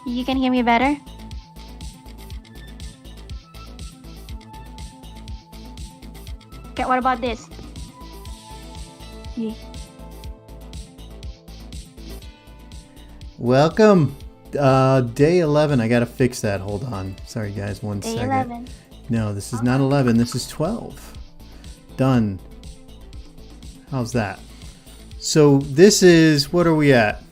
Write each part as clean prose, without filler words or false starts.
You can hear me better? Okay, what about this? Yeah. Welcome. Day 11. I gotta fix that. Hold on. Sorry, guys. One Day second. 11. No, this is not 11. This is 12. Done. How's that? So this is, what are we at?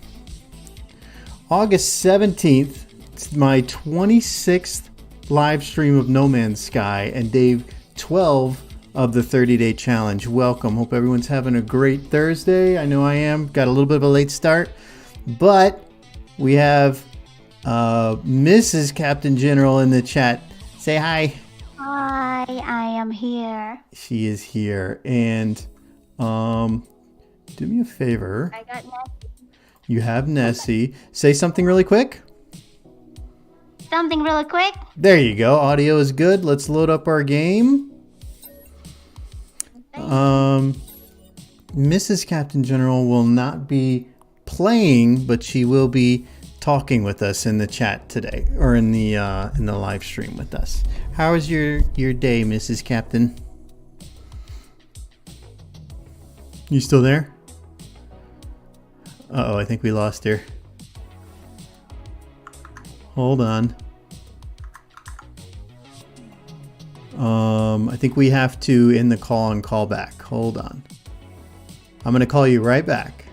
August 17th. It's my 26th live stream of No Man's Sky and day 12 of the 30-day challenge. Welcome. Hope everyone's having a great Thursday. I know I am. Got a little bit of a late start, but we have Mrs. Captain General in the chat. Say hi. Hi, I am here. She is here. And do me a favor. I got Nessie. You have Nessie. Say something really quick. Something really quick. There you go. Audio is good. Let's load up our game. Mrs. Captain General will not be playing, but she will be talking with us in the chat today, or in the live stream with us. How was your day, Mrs. Captain? You still there? Uh-oh, I think we lost her. Hold on. I think we have to end the call and call back. Hold on. I'm going to call you right back.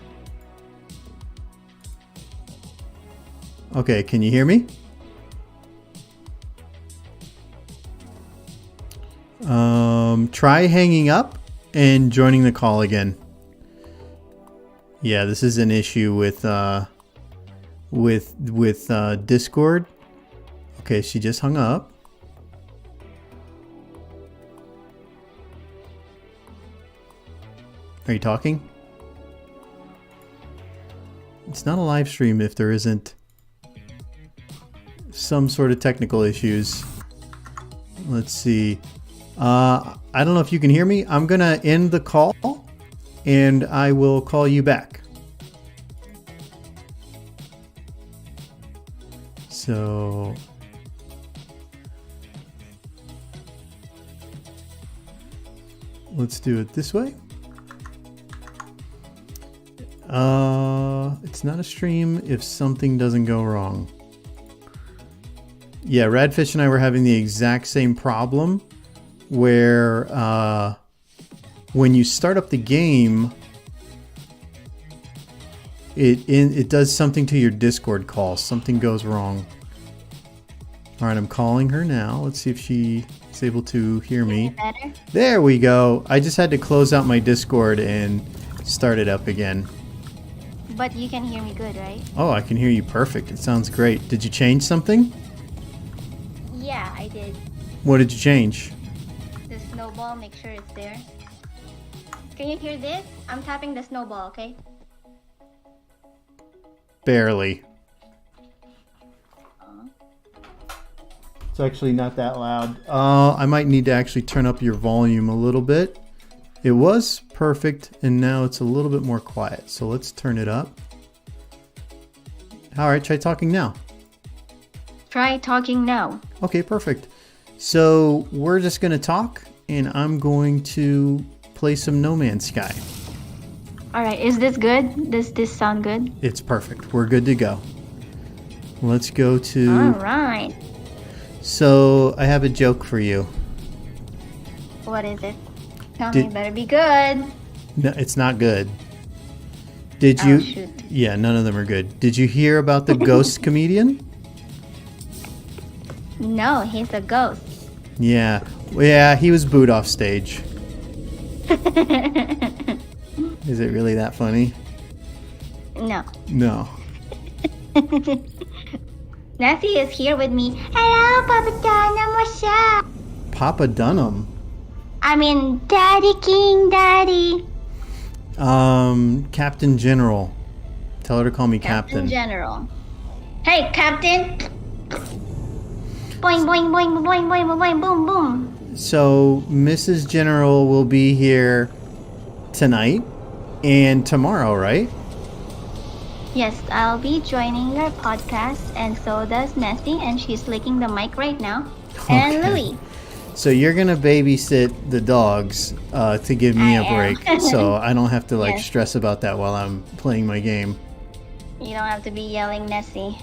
Okay, can you hear me? Try hanging up and joining the call again. Yeah, this is an issue with Discord. Okay, she just hung up. Are you talking? It's not a live stream if there isn't some sort of technical issues. Let's see. I don't know if you can hear me. I'm gonna end the call and I will call you back. So let's do it this way. It's not a stream if something doesn't go wrong. Yeah, Radfish and I were having the exact same problem where when you start up the game, it does something to your Discord call. Something goes wrong. All right, I'm calling her now. Let's see if she is able to hear me. Better? There we go. I just had to close out my Discord and start it up again. But you can hear me good, right? Oh, I can hear you perfect. It sounds great. Did you change something? Yeah, I did. What did you change? The snowball, make sure it's there. Can you hear this? I'm tapping the snowball, okay? Barely. It's actually not that loud. I might need to actually turn up your volume a little bit. It was perfect, and now it's a little bit more quiet. So let's turn it up. All right, try talking now. Try talking now. Okay, perfect. So we're just going to talk, and I'm going to play some No Man's Sky. All right, is this good? Does this sound good? It's perfect. We're good to go. Let's go to... All right. So I have a joke for you. What is it? Tell me, better be good. No, it's not good. Did you? Oh, shoot. Yeah, none of them are good. Did you hear about the ghost comedian? No, he's a ghost. Yeah, he was booed off stage. Is it really that funny? No. No. Nessie is here with me. Hello, Papa Dunham, what's up? Papa Dunham. I mean, Daddy King, Daddy. Captain General. Tell her to call me Captain Captain. General. Hey, Captain. Boing, boing, boing, boing, boing, boing, boom, boom. So Mrs. General will be here tonight and tomorrow, right? Yes, I'll be joining your podcast, and so does Nessie, and she's licking the mic right now. And Okay. Louie. So you're gonna babysit the dogs to give me I a break, am. so I don't have to like Yes. stress about that while I'm playing my game. You don't have to be yelling Nessie.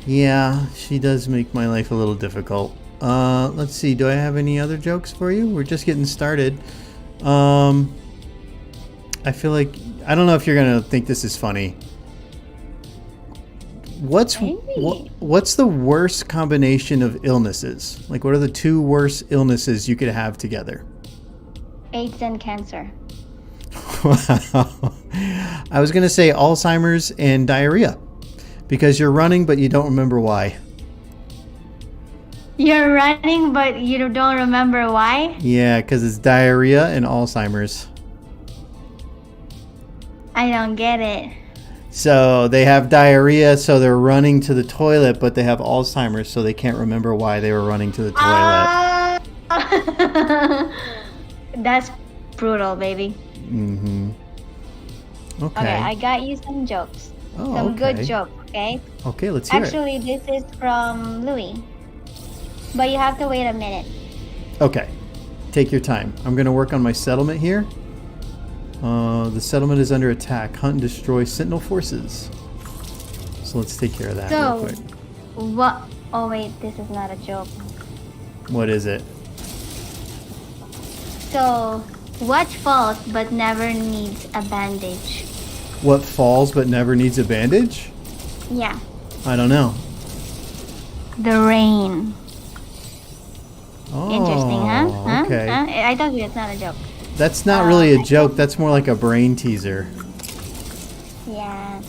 Yeah, she does make my life a little difficult. Let's see. Do I have any other jokes for you? We're just getting started. I feel like I don't know if you're gonna think this is funny. Maybe. What's the worst combination of illnesses? Like, what are the two worst illnesses you could have together? AIDS and cancer. Wow. I was gonna say Alzheimer's and diarrhea, because you're running but you don't remember why. You're running, but you don't remember why? Yeah, because it's diarrhea and Alzheimer's. I don't get it. So they have diarrhea, so they're running to the toilet, but they have Alzheimer's, so they can't remember why they were running to the toilet. That's brutal, baby. Mm-hmm. Okay. Okay, I got you some jokes. Oh, Some okay. good jokes, okay? Okay, let's hear Actually, this is from Louis. But you have to wait a minute. it. Okay. Take your time. I'm going to work on my settlement here. The settlement is under attack. Hunt and destroy Sentinel forces. So let's take care of that So, real quick. what? Oh, wait, this is not a joke. What is it? So, what falls but never needs a bandage? What falls but never needs a bandage? Yeah, I don't know. the rain. Oh, Interesting, huh? Okay. Huh? I told you it's not a joke. That's not really a joke. That's more like a brain teaser. Yeah.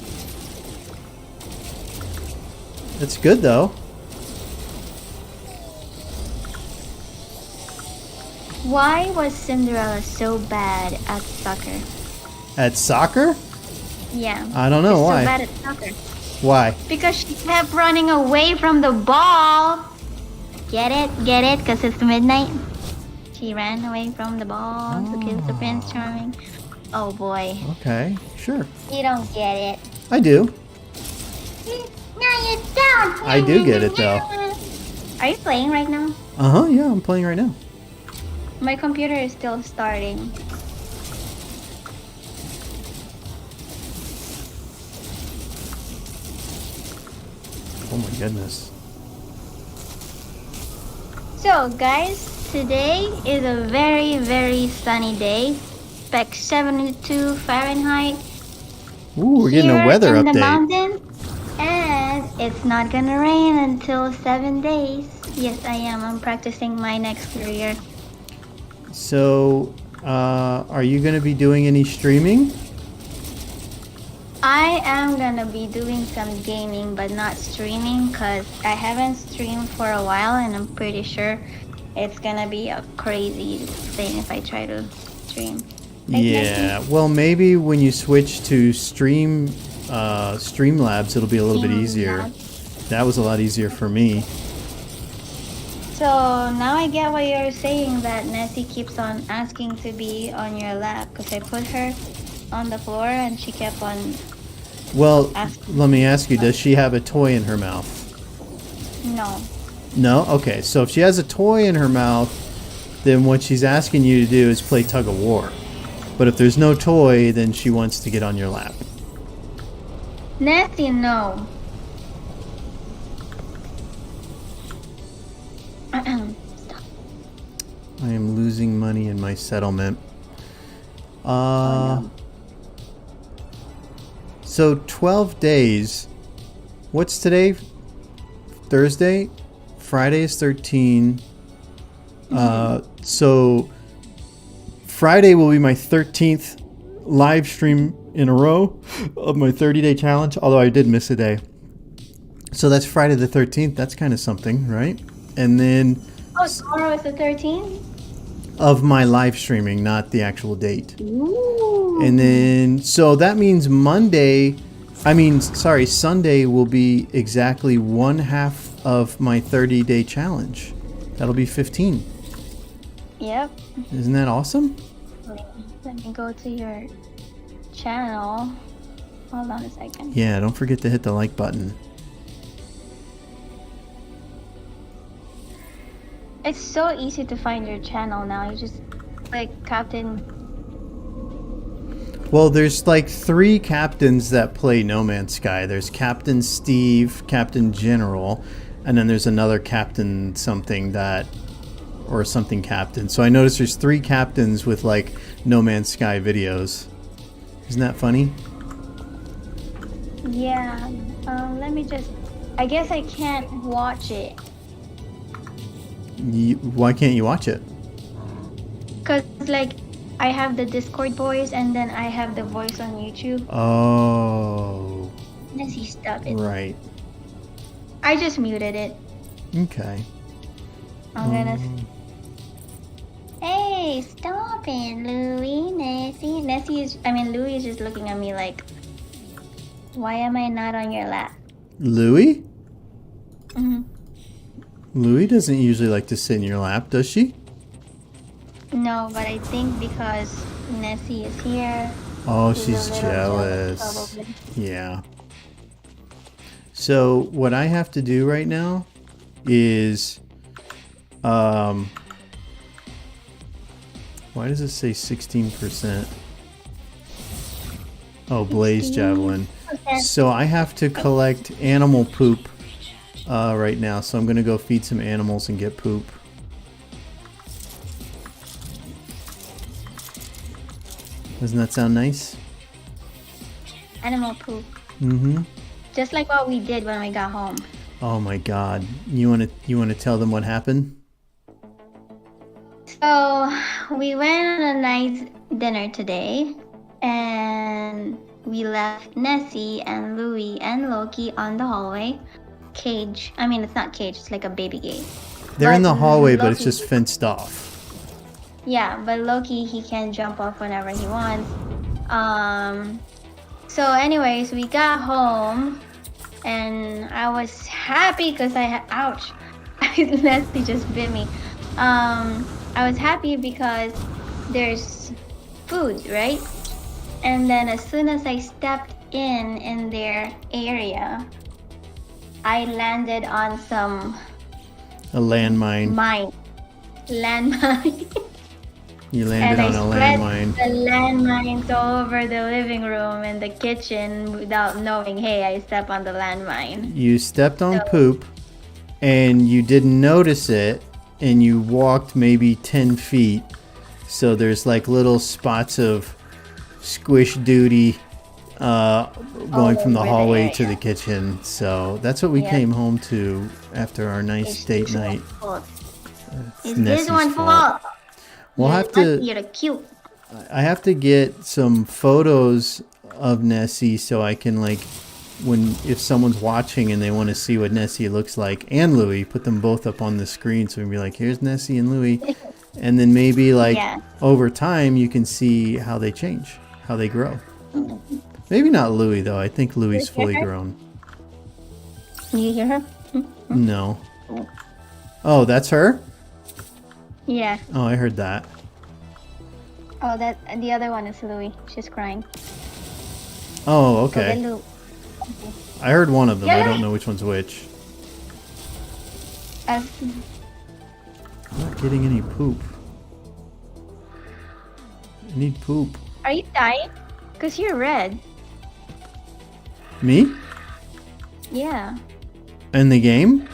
It's good though. Why was Cinderella so bad at soccer? At soccer? Yeah. I don't know She's why. so bad at soccer. Why? Because she kept running away from the ball. Get it? Get it? Because it's midnight. She ran away from the ball to kill the Prince Charming. Oh boy. Okay, sure. You don't get it. I do. No, you don't. I do get it, though. Are you playing right now? Uh-huh, yeah, I'm playing right now. My computer is still starting. Oh my goodness. So, guys, today is a very, very sunny day. Spec 72 Fahrenheit. Ooh, we're getting a Here weather in the update. mountains, and it's not gonna rain until 7 days. Yes, I am. I'm practicing my next career. So, are you going to be doing any streaming? I am gonna be doing some gaming, but not streaming, cause I haven't streamed for a while, and I'm pretty sure it's gonna be a crazy thing if I try to stream. Right, Yeah, well, maybe when you switch to Streamlabs, it'll be a little bit easier. Streamlabs. That was a lot easier for me. So now I get what you're saying, that Nessie keeps on asking to be on your lap, because I put her on the floor and she kept on. Well, Ask- let me ask you, does she have a toy in her mouth? No. No? Okay, so if she has a toy in her mouth, then what she's asking you to do is play tug of war. But if there's no toy, then she wants to get on your lap. Nessie, no. Stop. I am losing money in my settlement. no. So 12 days. What's today? Thursday? Friday is 13. So Friday will be my 13th live stream in a row of my 30-day challenge, although I did miss a day. So that's Friday the 13th. That's kind of something, right? And then Oh, tomorrow is the 13th? of my live streaming, not the actual date. Ooh. And then, so that means Sunday will be exactly one half of my 30-day challenge. That'll be 15. Yep. Isn't that awesome? Wait, let me go to your channel. Hold on a second. Yeah, don't forget to hit the like button. It's so easy to find your channel now. You just click Captain. Well, there's like 3 captains that play No Man's Sky. There's Captain Steve, Captain General, and then there's another Captain something that, or something captain. So I noticed there's 3 captains with like No Man's Sky videos. Isn't that funny? Yeah. Let me just. I guess I can't watch it. Why can't you watch it? Cause like I have the Discord voice and then I have the voice on YouTube. Oh, Nessie, stop it. right. I just muted it. Okay. I'm gonna. Hey, stop it, Louie. Nessie is. I mean, Louie is just looking at me like, why am I not on your lap? Louie? Hmm. Louie doesn't usually like to sit in your lap, does she? No, but I think because Nessie is here. Oh, she's a she's little jealous. probably. Yeah. So what I have to do right now is, why does it say 16%? Oh, Blaze Javelin. So I have to collect animal poop right now. So I'm gonna go feed some animals and get poop. Doesn't that sound nice? Animal poop. Mm-hmm. Just like what we did when we got home. Oh my God! You wanna tell them what happened? So we went on a nice dinner today, and we left Nessie and Louie and Loki on the hallway. Cage. I mean, it's not cage. It's like a baby gate. They're in But the hallway, but it's Loki- just fenced off. Yeah, but Loki, he can jump off whenever he wants. So anyways, we got home, and I was happy because I had, ouch, Nessie just bit me. I was happy because there's food, right? And then as soon as I stepped in their area, I landed on some A landmine. landmine. You landed on and I a spread landmine. the landmines all over the living room and the kitchen without knowing, hey, I stepped on the landmine. You stepped on So- poop, and you didn't notice it, and you walked maybe 10 feet. So there's like little spots of squish duty going from the over the hallway to area. the kitchen. So that's what we Yep. came home to after our nice date this night. one's fault. It's It's Nessie's this one's fault. We'll You're have to. lucky, You're cute. I have to get some photos of Nessie so I can like, if someone's watching and they want to see what Nessie looks like, and Louie, put them both up on the screen so we can be like, here's Nessie and Louie, and then maybe like Yeah. over time you can see how they change, how they grow. Maybe not Louie though. I think Louie's fully grown. You hear her? No. Oh, that's her? Yeah. Oh, I heard that. Oh, that the other one is Louie. She's crying. Oh, Oh, okay. the Lou. I heard one of them. I Yeah. don't know which one's which. Uh, I'm not getting any poop. I need poop. are you dying? Cause you're red. Me? Yeah. In the game?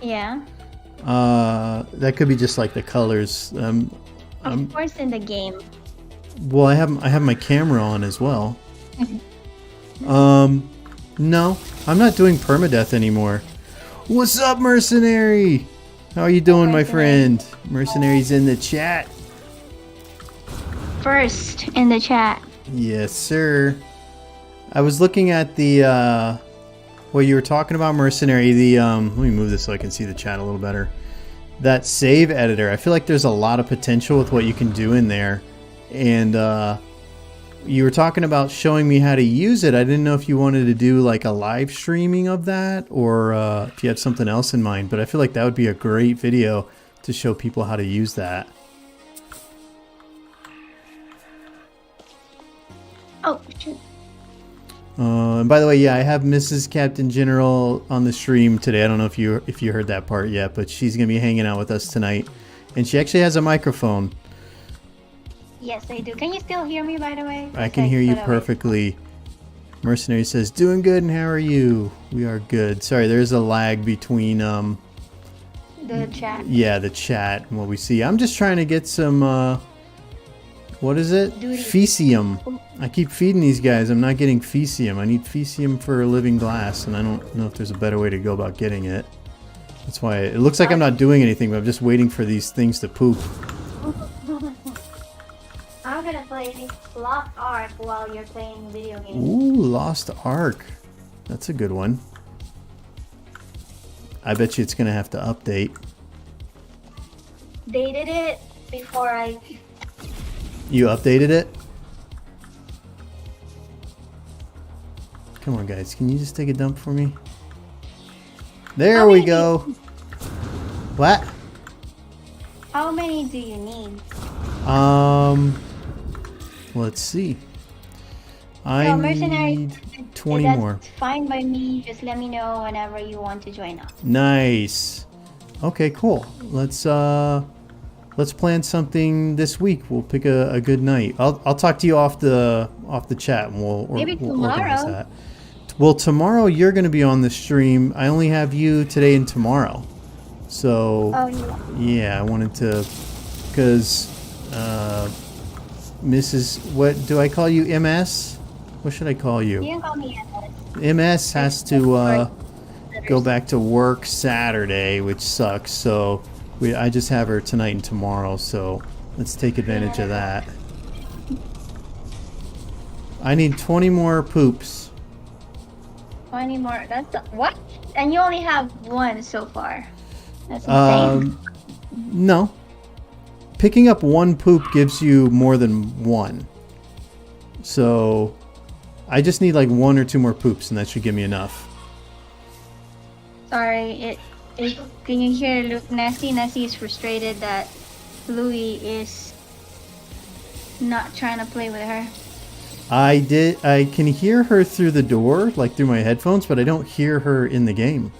Yeah. That could be just like the colors. Of course, in the game. Well, I have my camera on as well. No, I'm not doing permadeath anymore. What's up, Mercenary? How are you doing, my friend? Mercenary's in the chat. First in the chat. Yes, sir. I was looking at the what you were talking about, Mercenary. The let me move this so I can see the chat a little better. That save editor. I feel like there's a lot of potential with what you can do in there, and you were talking about showing me how to use it. I didn't know if you wanted to do like a live streaming of that, or if you had something else in mind. But I feel like that would be a great video to show people how to use that. Oh, shoot. And by the way, yeah, I have Mrs. Captain General on the stream today. I don't know if you heard that part yet, but she's gonna be hanging out with us tonight, and she actually has a microphone. Yes, I do. Can you still hear me, by the way? I can hear you Put away. perfectly. Mercenary says, "Doing good, and how are you?" We are good. Sorry, there's a lag between The chat. yeah, the chat and what we see. I'm just trying to get some what is it? Duty. Fecium. I keep feeding these guys. I'm not getting Fecium. I need Fecium for living glass, and I don't know if there's a better way to go about getting it. That's why it looks like I'm not doing anything, but I'm just waiting for these things to poop. I'm gonna play Lost Ark while you're playing video games. Ooh, Lost Ark. That's a good one. I bet you it's gonna have to update. They did it before I. You updated it? Come on, guys. Can you just take a dump for me? There we go. What? How many do you need? Let's see. No, I mercenary. need 20 That's more. fine by me. Just let me know whenever you want to join up. Nice. Okay, cool. Let's plan something this week. We'll pick a good night. I'll talk to you off the chat, and Maybe we'll organize tomorrow. that. Well, tomorrow you're going to be on the stream. I only have you today and tomorrow. So Oh, yeah. yeah, I wanted to, because Mrs. What do I call you? MS? What should I call You you? can call me Emma. MS has to go back to work Saturday, which sucks. So I just have her tonight and tomorrow. So let's take advantage of that. I need 20 more poops. 20 more. What? And you only have one so far. That's insane. No. Picking up one poop gives you more than one. So I just need like 1 or 2 more poops, and that should give me enough. Sorry, can you hear Nessie? Nessie is frustrated that Louis is not trying to play with her. I can hear her through the door, like through my headphones, but I don't hear her in the game.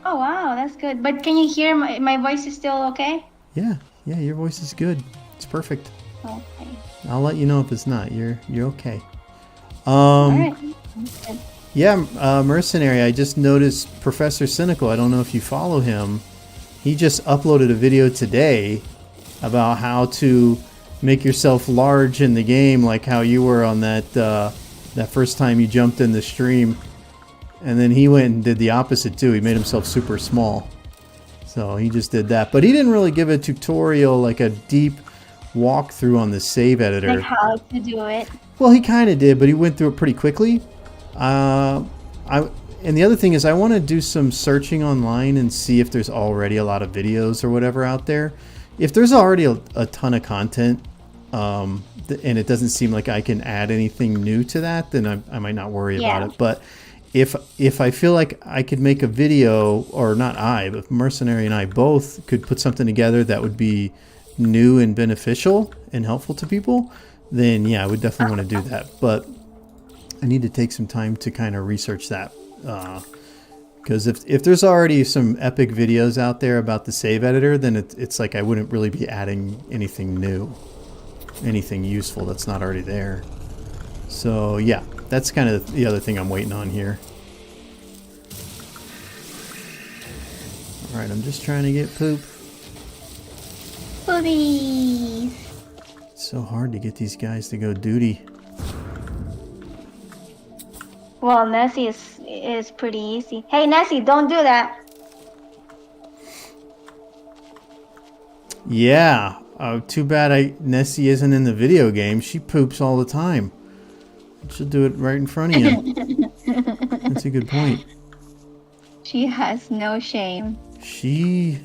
Oh wow, that's good. But can you hear my voice is still okay? Yeah, your voice is good. It's perfect. Okay. I'll let you know if it's not. You're okay. All right. Good. Yeah, Mercenary, I just noticed Professor Cynical. I don't know if you follow him. He just uploaded a video today about how to make yourself large in the game, like how you were on that first time you jumped in the stream. And then he went and did the opposite too. He made himself super small. So he just did that. But he didn't really give a tutorial, like a deep walkthrough on the save editor. Like how to do it. Well, he kind of did, but he went through it pretty quickly. And the other thing is I want to do some searching online and see if there's already a lot of videos or whatever out there. If there's already a ton of content, and it doesn't seem like I can add anything new to that, then I might not worry about it. But if I feel like I could make a video, or not I, but Mercenary and I both could put something together that would be new and beneficial and helpful to people, then yeah, I would definitely want to do that. But I need to take some time to kind of research that. Because if there's already some epic videos out there about the save editor, then it's like I wouldn't really be adding anything new, anything useful that's not already there. So yeah, that's kind of the other thing I'm waiting on here. Alright, I'm just trying to get poop. Please. It's so hard to get these guys to go duty. Well, Nessie is pretty easy. Hey, Nessie, don't do that. Yeah, too bad Nessie isn't in the video game. She poops all the time. She'll do it right in front of you. That's a good point. She has no shame. She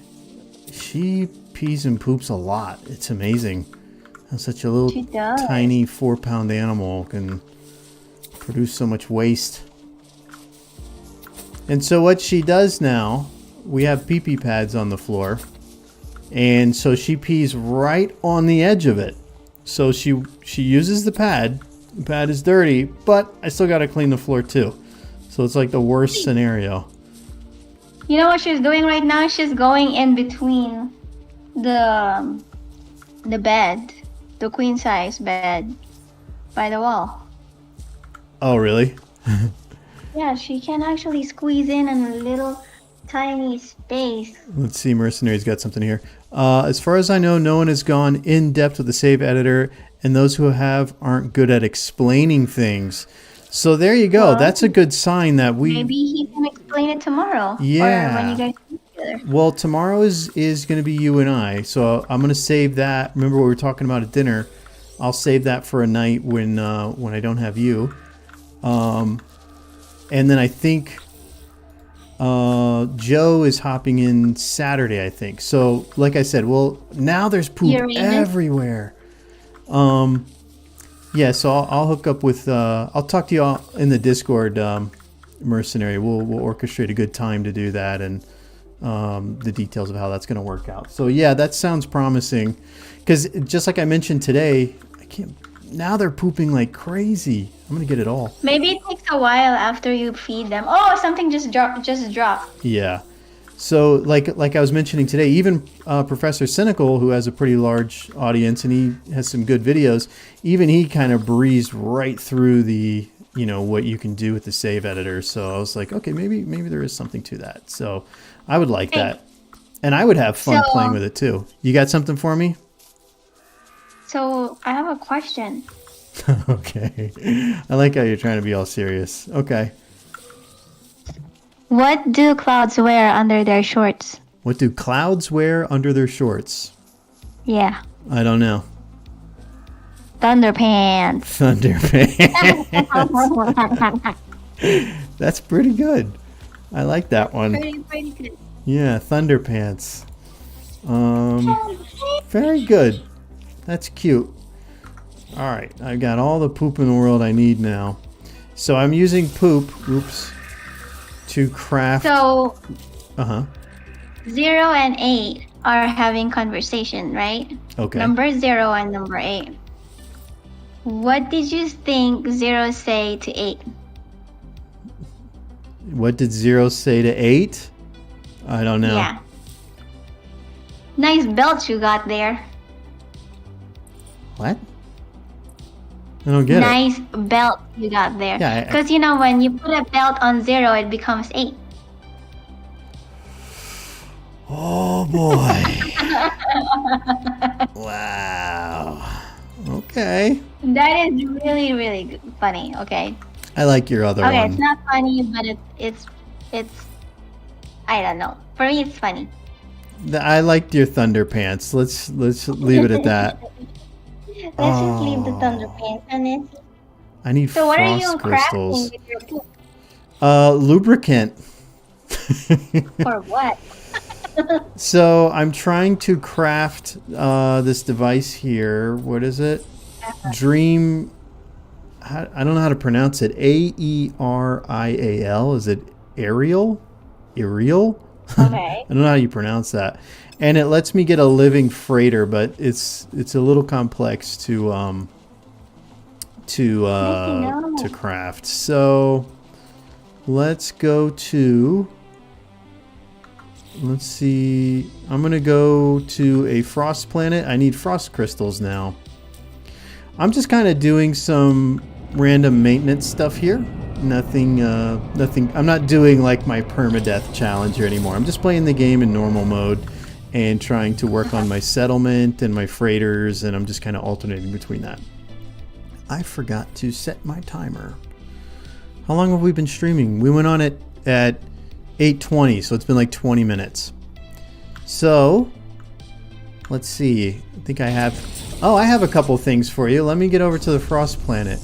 pees and poops a lot. It's amazing how such a little She does. tiny 4-pound animal can produce so much waste. And so what she does now, we have pee-pee pads on the floor, and so she pees right on the edge of it. So she uses the pad, The pad is dirty, but I still got to clean the floor too. So it's like the worst scenario. You know what she's doing right now? She's going in between the bed, the queen size bed, by the wall. Oh, really? Yeah, she can actually squeeze in a little tiny space. Let's see, Mercenary's got something here. As far as I know, no one has gone in depth with the save editor, and those who have aren't good at explaining things. So there you go. Well, That's a good sign that we. Maybe he can explain it tomorrow. Yeah. Or when you guys get together. Well, tomorrow is going to be you and I, so I'm going to save that. Remember what we were talking about at dinner? I'll save that for a night when I don't have you. And then I think Joe is hopping in Saturday, I think. So, like I said, well, now there's poop Uranus? everywhere. Yeah, so I'll hook up with. I'll talk to you all in the Discord, Mercenary. We'll orchestrate a good time to do that and the details of how that's going to work out. So yeah, that sounds promising. Because just like I mentioned today, I can't. Now they're pooping like crazy. I'm gonna get it all. Maybe it takes a while after you feed them. Oh, something just dropped. Yeah. So like I was mentioning today, even Professor Cynical, who has a pretty large audience and he has some good videos, even he kind of breezed right through the what you can do with the save editor. So I was like, okay, maybe there is something to that. So I would like that, and I would have fun playing with it too. You got something for me? So I have a question. Okay. I like how you're trying to be all serious. Okay. What do clouds wear under their shorts? What do clouds wear under their shorts? Yeah. I don't know. Thunderpants. Thunderpants. That's pretty good. I like that one. Pretty good. Yeah, Thunderpants. Very good. That's cute. All right, I've got all the poop in the world I need now. So I'm using poop, to craft. So 0 and 8 are having conversation, right? Okay. Number 0 and number 8. What did you think 0 say to 8? What did 0 say to 8? I don't know. Yeah. Nice belt you got there. What? I don't get it. Nice belt you got there. Yeah, Because when you put a belt on 0, it becomes 8. Oh boy. Wow. Okay. That is really, really funny. Okay. I like your other Okay, one. it's not funny, but it's I don't know. For me, it's funny. I liked your Thunderpants. Let's leave it at that. Let's just leave the Thunderpants and it's. I need So what are you frost crystals. crafting with your poop? Lubricant. For what? So I'm trying to craft this device here. What is it? Dream. I don't know how to pronounce it. Aerial. Is it Ariel? Ariel? Okay. I don't know how you pronounce that. And it lets me get a living freighter, but it's a little complex to craft. So let's go to. Let's see. I'm gonna go to a frost planet. I need frost crystals now. I'm just kind of doing some random maintenance stuff here. Nothing. I'm not doing like my permadeath challenge here anymore. I'm just playing the game in normal mode and trying to work on my settlement and my freighters, and I'm just kind of alternating between that. I forgot to set my timer. How long have we been streaming? We went on it at 8:20, so it's been like 20 minutes. So, let's see. I think I have... Oh, I have a couple things for you. Let me get over to the Frost Planet.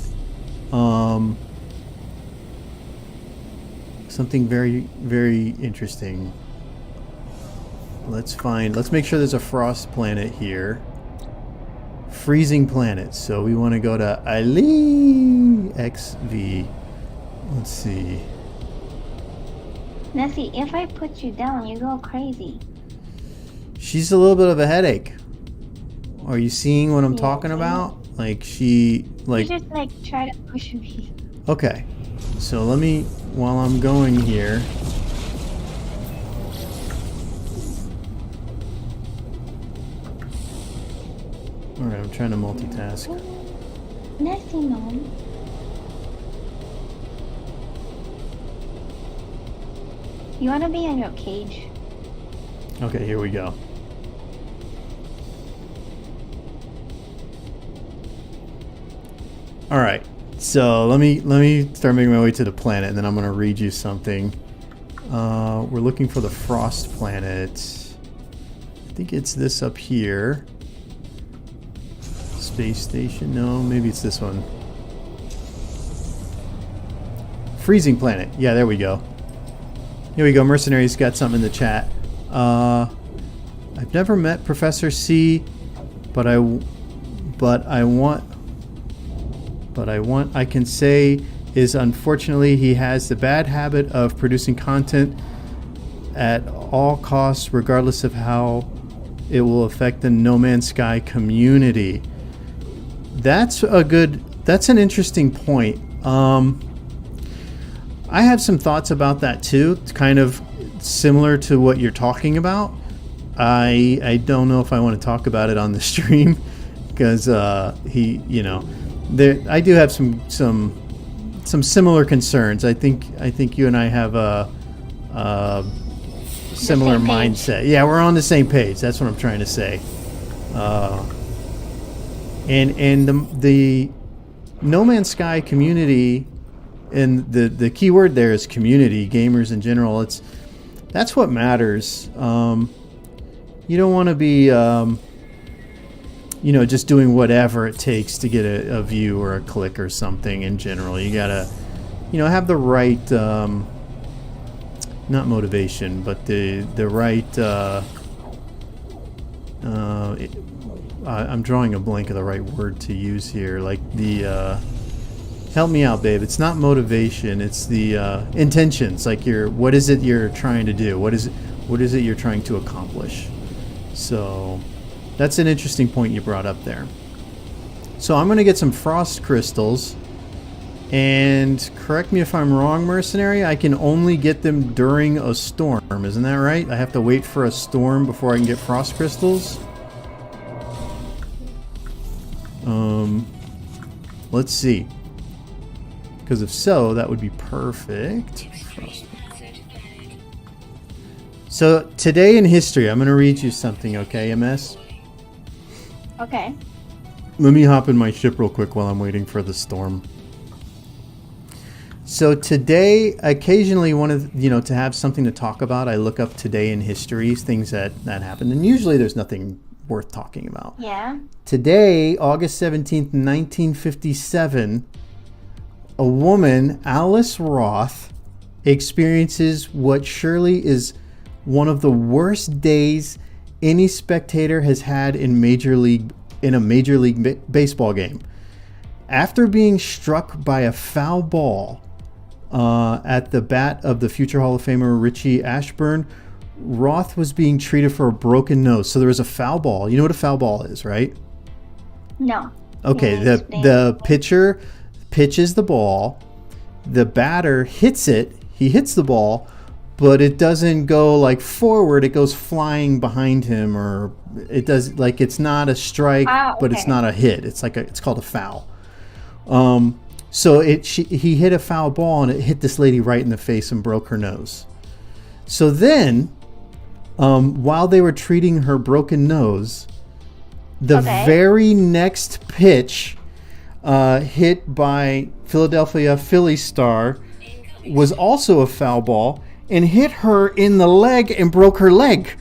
Something very, very interesting. Let's make sure there's a Frost Planet here. Freezing Planet. So we want to go to Ali XV. Let's see. Nessie, if I put you down, you go crazy. She's a little bit of a headache. Are you seeing what I'm talking about? Like she You like just like try to push me. okay. So let me while I'm going here. Alright, I'm trying to multitask. Nothing, Mom. You wanna be in your cage? Okay, here we go. All right, so let me start making my way to the planet, and then I'm gonna read you something. We're looking for the frost planet. I think it's this up here. Space station? No, maybe it's this one. Freezing planet. Yeah, there we go. Here we go. Mercenaries got something in the chat. I've never met Professor C, but I can say is unfortunately he has the bad habit of producing content at all costs, regardless of how it will affect the No Man's Sky community. That's an interesting point. I have some thoughts about that too. It's kind of similar to what you're talking about. I don't know if I want to talk about it on the stream because I do have some similar concerns. I think you and I have a similar mindset. Yeah, we're on the same page. That's what I'm trying to say. And the No Man's Sky community, and the key word there is community, gamers in general. That's what matters. You don't want to be just doing whatever it takes to get a view or a click or something in general. You gotta have the right not motivation, but the right I'm drawing a blank of the right word to use here. Like the help me out, babe. It's not motivation. It's the intentions. Like what is it you're trying to do? What is it you're trying to accomplish? So that's an interesting point you brought up there. So I'm going to get some frost crystals. And correct me if I'm wrong, Mercenary, I can only get them during a storm. Isn't that right? I have to wait for a storm before I can get frost crystals? Let's see. Because if so, that would be perfect. So today in history, I'm going to read you something, okay, MS? Okay. Let me hop in my ship real quick while I'm waiting for the storm. So today, occasionally, to have something to talk about, I look up today in history, things that happened, and usually there's nothing worth talking about. Yeah. Today, August 17th, 1957, a woman, Alice Roth, experiences what surely is one of the worst days any spectator has had in a Major League Baseball game. After being struck by a foul ball at the bat of the future Hall of Famer Richie Ashburn, Roth was being treated for a broken nose. So there was a foul ball. You know what a foul ball is, right? No. Okay, the pitcher pitches the ball, the batter hits it, he hits the ball, but it doesn't go like forward, it goes flying behind him, or it does, like, it's not a strike, but it's not a hit. It's called a foul. So he hit a foul ball and it hit this lady right in the face and broke her nose. So then, while they were treating her broken nose, the very next pitch hit by Philadelphia Phillies star was also a foul ball and hit her in the leg and broke her leg.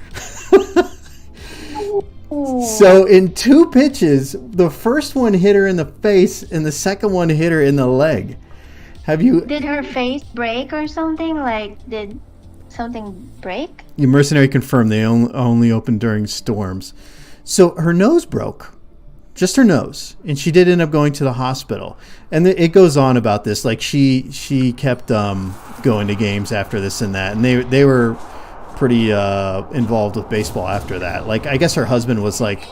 So in two pitches, the first one hit her in the face and the second one hit her in the leg. Did her face break or something? Like, did something break? The Mercenary confirmed they only open during storms. So her nose broke. Just her nose. And she did end up going to the hospital. And it goes on about this. Like, she kept going to games after this and that. And they were pretty involved with baseball after that. Like, I guess her husband was like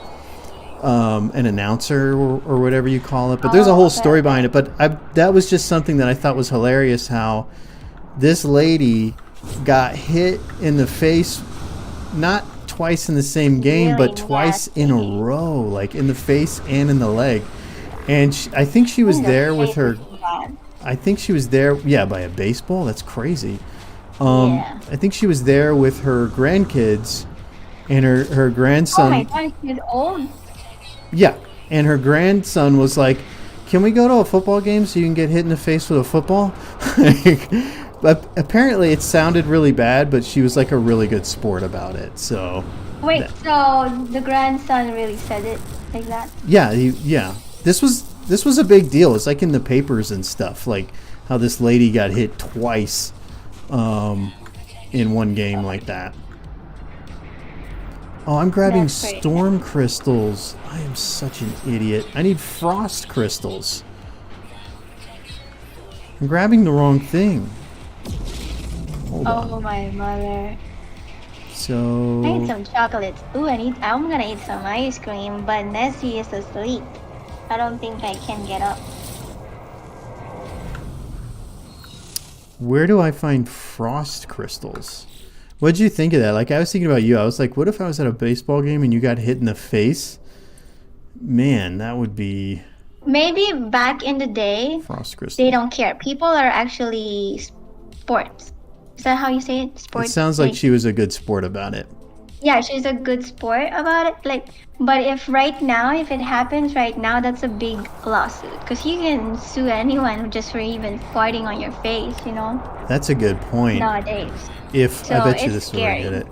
an announcer or whatever you call it. But there's a whole story behind it. But that was just something that I thought was hilarious, how this lady got hit in the face, not twice in the same game, Really but twice nasty. in a row, like in the face and in the leg. And I think she was there with her. I think she was there, yeah, by a baseball. That's crazy. Yeah. I think she was there with her grandkids, and her Oh grandson. my god, she's old. Yeah, and her grandson was like, "Can we go to a football game so you can get hit in the face with a football?" But apparently, it sounded really bad, but she was like a really good sport about it. So Wait, so the grandson really said it like that? yeah, this was a big deal. It's like in the papers and stuff, like how this lady got hit twice in one game like that. Oh, I'm grabbing That's great. storm crystals. I am such an idiot. I need frost crystals. I'm grabbing the wrong thing. Hold on. Oh my mother. I So need some chocolates. Ooh, I'm gonna eat some ice cream, but Nessie is asleep. I don't think I can get up. where do I find frost crystals? What'd you think of that? Like, I was thinking about you. I was like, what if I was at a baseball game and you got hit in the face? Man, that would be Maybe back in the day, frost crystal. they don't care. People are actually sports. Is that how you say it? It Sports. sounds like she was a good sport about it. Yeah, she's a good sport about it. Like, but if it happens right now, that's a big lawsuit because you can sue anyone just for even farting on your face. That's a good point. Nowadays. If So I bet you it's this is where I scary. get it.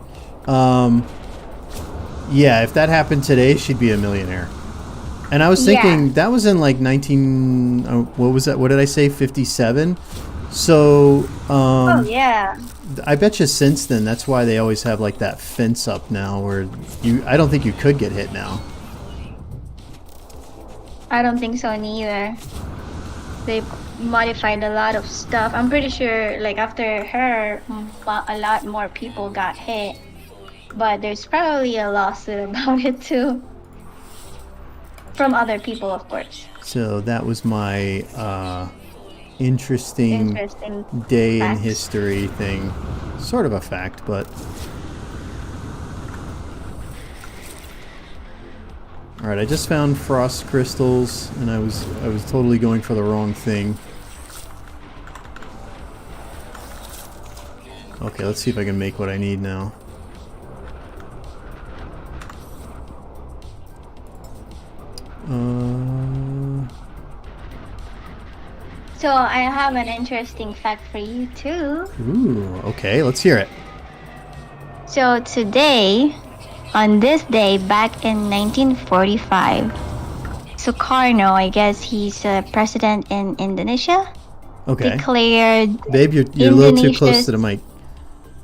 Yeah, if that happened today, she'd be a millionaire. And I was thinking that was in like 19. What was that? What did I say? 57. So Oh yeah. I bet you since then, that's why they always have like that fence up now, where I don't think you could get hit now. I don't think so neither. They've modified a lot of stuff. I'm pretty sure, like after her, a lot more people got hit. But there's probably a lawsuit about it too. From other people, of course. So that was my interesting Interesting. day in facts. history thing. Sort of a fact, but all right. I just found frost crystals, and I was totally going for the wrong thing. Okay, let's see if I can make what I need now. So I have an interesting fact for you too. Ooh, okay, let's hear it. So today, on this day back in 1945, Sukarno, I guess he's president in Indonesia, Okay, declared. babe, you're a little too close Indonesia's- to the mic.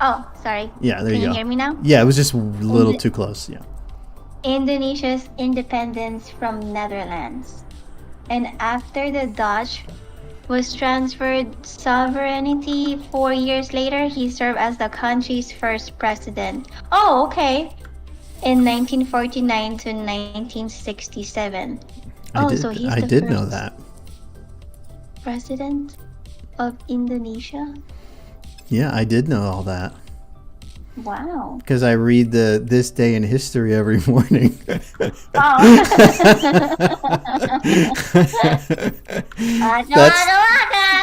Oh, sorry. Yeah, there Can you you go. hear me now? Yeah, it was just a little too close. Yeah. Indonesia's independence from Netherlands. And after the Dutch was transferred sovereignty 4 years later, he served as the country's first president. Oh, okay. In 1949 to 1967. So he's I the did know first that. president of Indonesia? Yeah, I did know all that. Wow. Because I read this day in history every morning. Oh.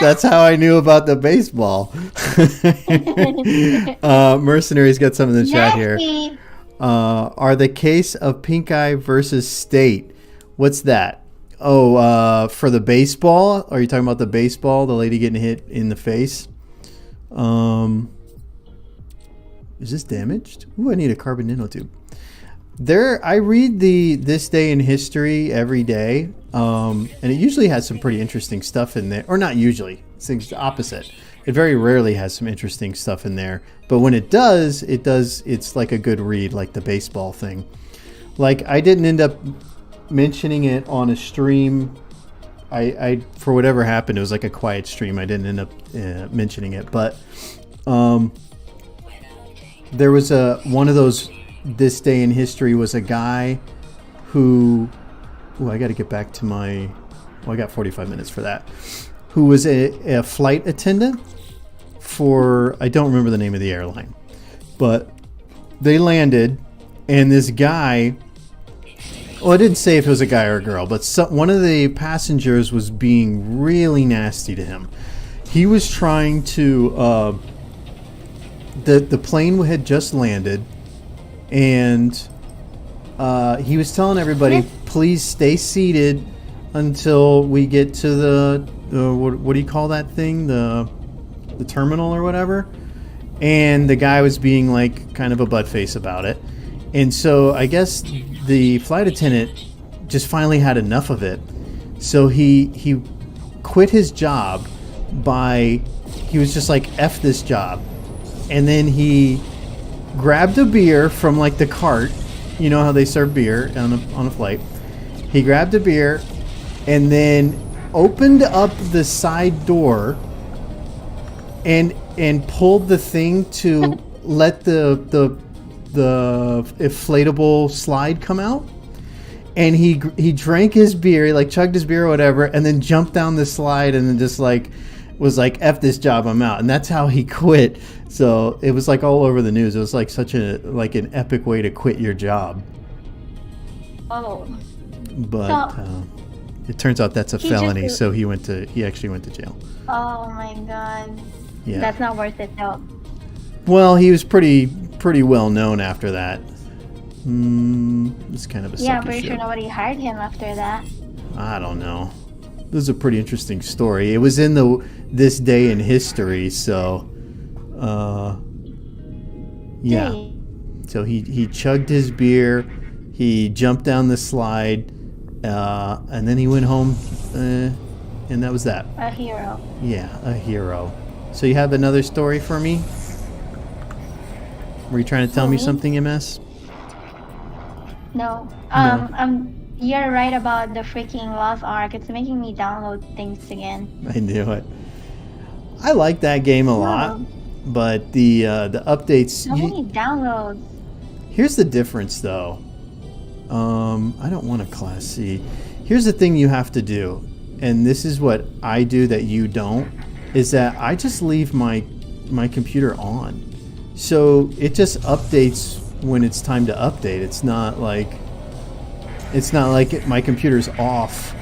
That's how I knew about the baseball. Mercenaries got some in the chat here. Nasty. Are the case of Pink Eye versus State? What's that? Oh, for the baseball? Are you talking about the baseball? The lady getting hit in the face? Is this damaged? Ooh, I need a carbon nanotube. I read this day in history every day, and it usually has some pretty interesting stuff in there. Or not usually. It's the opposite. It very rarely has some interesting stuff in there. But when it does, it's like a good read, like the baseball thing. Like, I didn't end up mentioning it on a stream. I for whatever happened, it was like a quiet stream. I didn't end up mentioning it. But there was one of those, this day in history was a guy who, I got to get back to I got 45 minutes for that, who was a flight attendant for, I don't remember the name of the airline, but they landed, and this guy, well, I didn't say if it was a guy or a girl, but one of the passengers was being really nasty to him. He was trying to, the plane had just landed, and he was telling everybody, please stay seated until we get to the what do you call that thing? The terminal or whatever. And the guy was being like kind of a butt face about it. And so I guess the flight attendant just finally had enough of it. So he quit his job he was just like, F this job. And then he grabbed a beer from like the cart. You know how they serve beer on a flight. He grabbed a beer and then opened up the side door and pulled the thing to let the inflatable slide come out. And he drank his beer, he like chugged his beer or whatever, and then jumped down the slide and then just like was like, F this job, I'm out. And that's how he quit. So it was like all over the news. It was like such an epic way to quit your job. Oh. But it turns out that's a felony, so he actually went to jail. Oh my god. Yeah. That's not worth it though. Well, he was pretty well known after that. It's kind of a I'm pretty sure nobody hired him after that. I don't know. This is a pretty interesting story. It was in this day in history, so yeah. Hey. So he chugged his beer, he jumped down the slide, and then he went home, and that was that. A hero. Yeah, a hero. So you have another story for me? Were you trying to tell me something, MS? No. You're right about the freaking Lost Ark. It's making me download things again. I knew it. I like that game a lot, but the updates. So many downloads. Here's the difference, though. I don't want a Class C. Here's the thing you have to do, and this is what I do that you don't, is that I just leave my computer on, so it just updates when it's time to update. It's not like my computer's off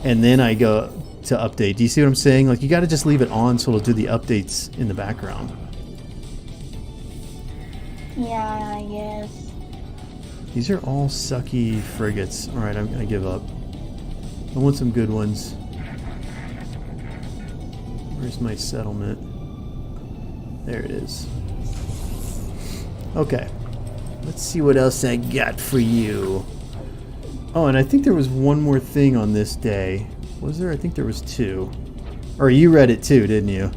and then I go to update. Do you see what I'm saying? Like, you got to just leave it on so it'll do the updates in the background. Yeah, I guess. These are all sucky frigates. All right, I give up. I want some good ones. Where's my settlement? There it is. Okay. Let's see what else I got for you. Oh, and I think there was one more thing on this day. Was there? I think there was two. Or you read it too, didn't you?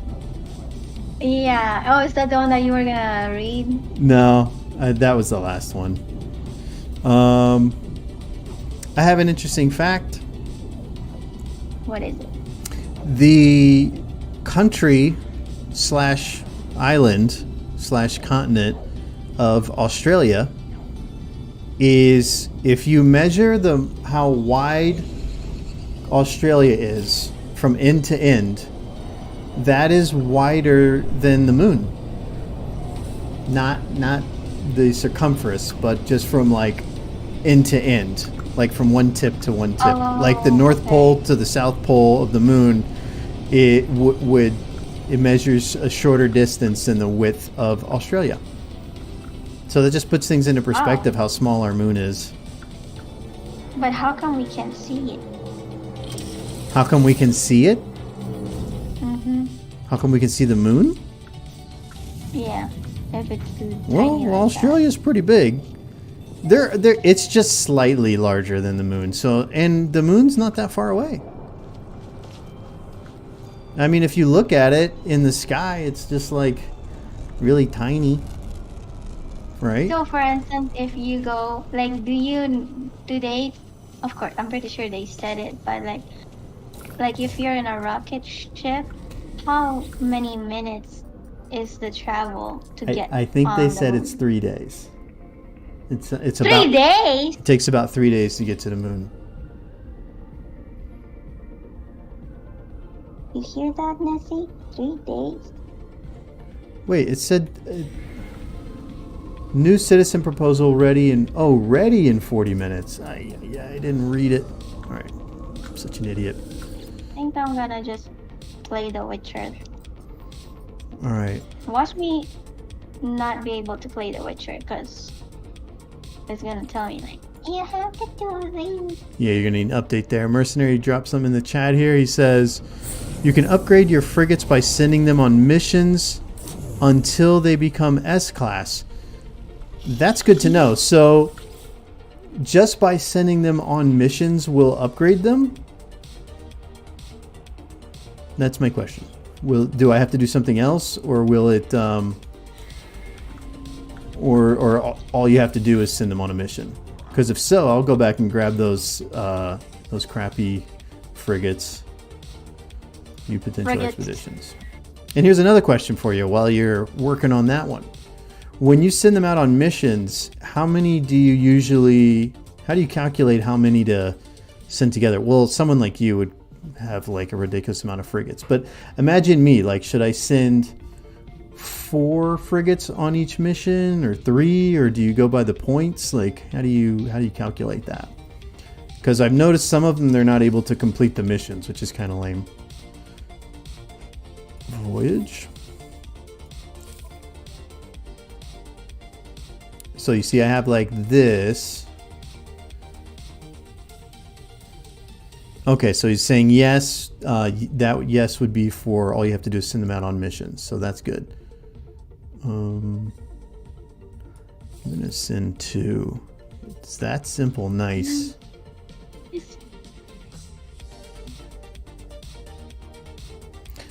Yeah. Oh, is that the one that you were gonna read? No, that was the last one. I have an interesting fact. What is it? The country/island/continent of Australia is, if you measure how wide Australia is from end to end, that is wider than the moon. Not the circumference, but just from like end to end, like from one tip to one tip. Like the North Pole to the South Pole of the moon, it it measures a shorter distance than the width of Australia. So that just puts things into perspective, how small our moon is. But how come we can't see it? How come we can see it? Mm-hmm. How come we can see the moon? Yeah, if it's too tiny. Well, Australia's pretty big. It's just slightly larger than the moon. So, and the moon's not that far away. I mean, if you look at it in the sky, it's just like really tiny. Right. So, for instance, if you go, like, do they, of course, I'm pretty sure they said it, but like if you're in a rocket ship, how many minutes is the travel to get I think they said moon? it's 3 days. It's 3 about days. it takes about 3 days to get to the moon. You hear that, Nessie? 3 days. Wait, it said new citizen proposal ready in 40 minutes. I didn't read it. All right, I'm such an idiot. I think I'm gonna just play The Witcher. All right. Watch me not be able to play The Witcher because it's gonna tell me like you have to do things. Yeah, you're gonna need an update there. Mercenary dropped some in the chat here. He says you can upgrade your frigates by sending them on missions until they become S-class. That's good to know. So just by sending them on missions will upgrade them? That's my question. Do I have to do something else, or will it or all you have to do is send them on a mission? Because if so, I'll go back and grab those crappy frigates. New potential expeditions. And here's another question for you while you're working on that one. When you send them out on missions, how do you calculate how many to send together? Well, someone like you would have like a ridiculous amount of frigates. But imagine me, like, should I send 4 frigates on each mission or 3, or do you go by the points? Like, how do you calculate that? Because I've noticed some of them, they're not able to complete the missions, which is kind of lame. Voyage. So you see I have like this. Okay, so he's saying yes. That yes would be for all you have to do is send them out on missions. So that's good. I'm gonna send 2. It's that simple. Nice.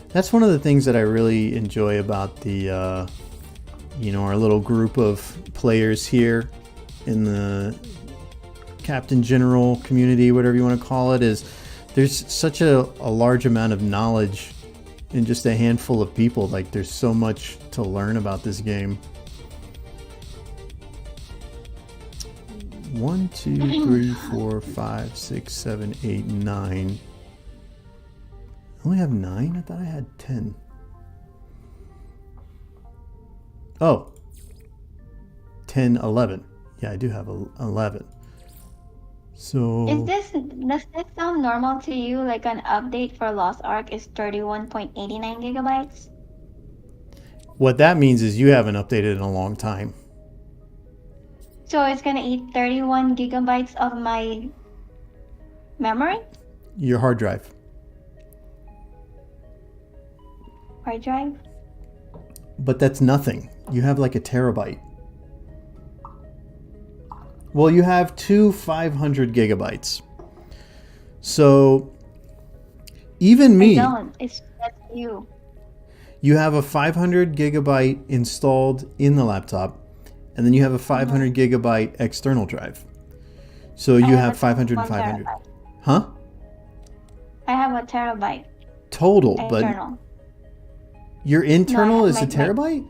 That's one of the things that I really enjoy about the, our little group of players here in the Captain General community, whatever you want to call it, is there's such a large amount of knowledge in just a handful of people. Like, there's so much to learn about this game. 1, 2, 3, 4, 5, 6, 7, 8, 9. I only have 9? I thought I had 10. Oh. 10, 11. Yeah, I do have 11. So Does this sound normal to you? Like an update for Lost Ark is 31.89 gigabytes? what that means is you haven't updated in a long time. So it's gonna eat 31 gigabytes of my memory? Your hard drive. Hard drive? But that's nothing. You have like a terabyte. Well, you have 2 500 gigabytes. So even me, I don't. That's you. you have a 500 gigabyte installed in the laptop, and then you have a 500 gigabyte external drive. So you have 500 and 500. Terabyte. Huh? I have a terabyte Total, internal. but your internal No, is a terabyte?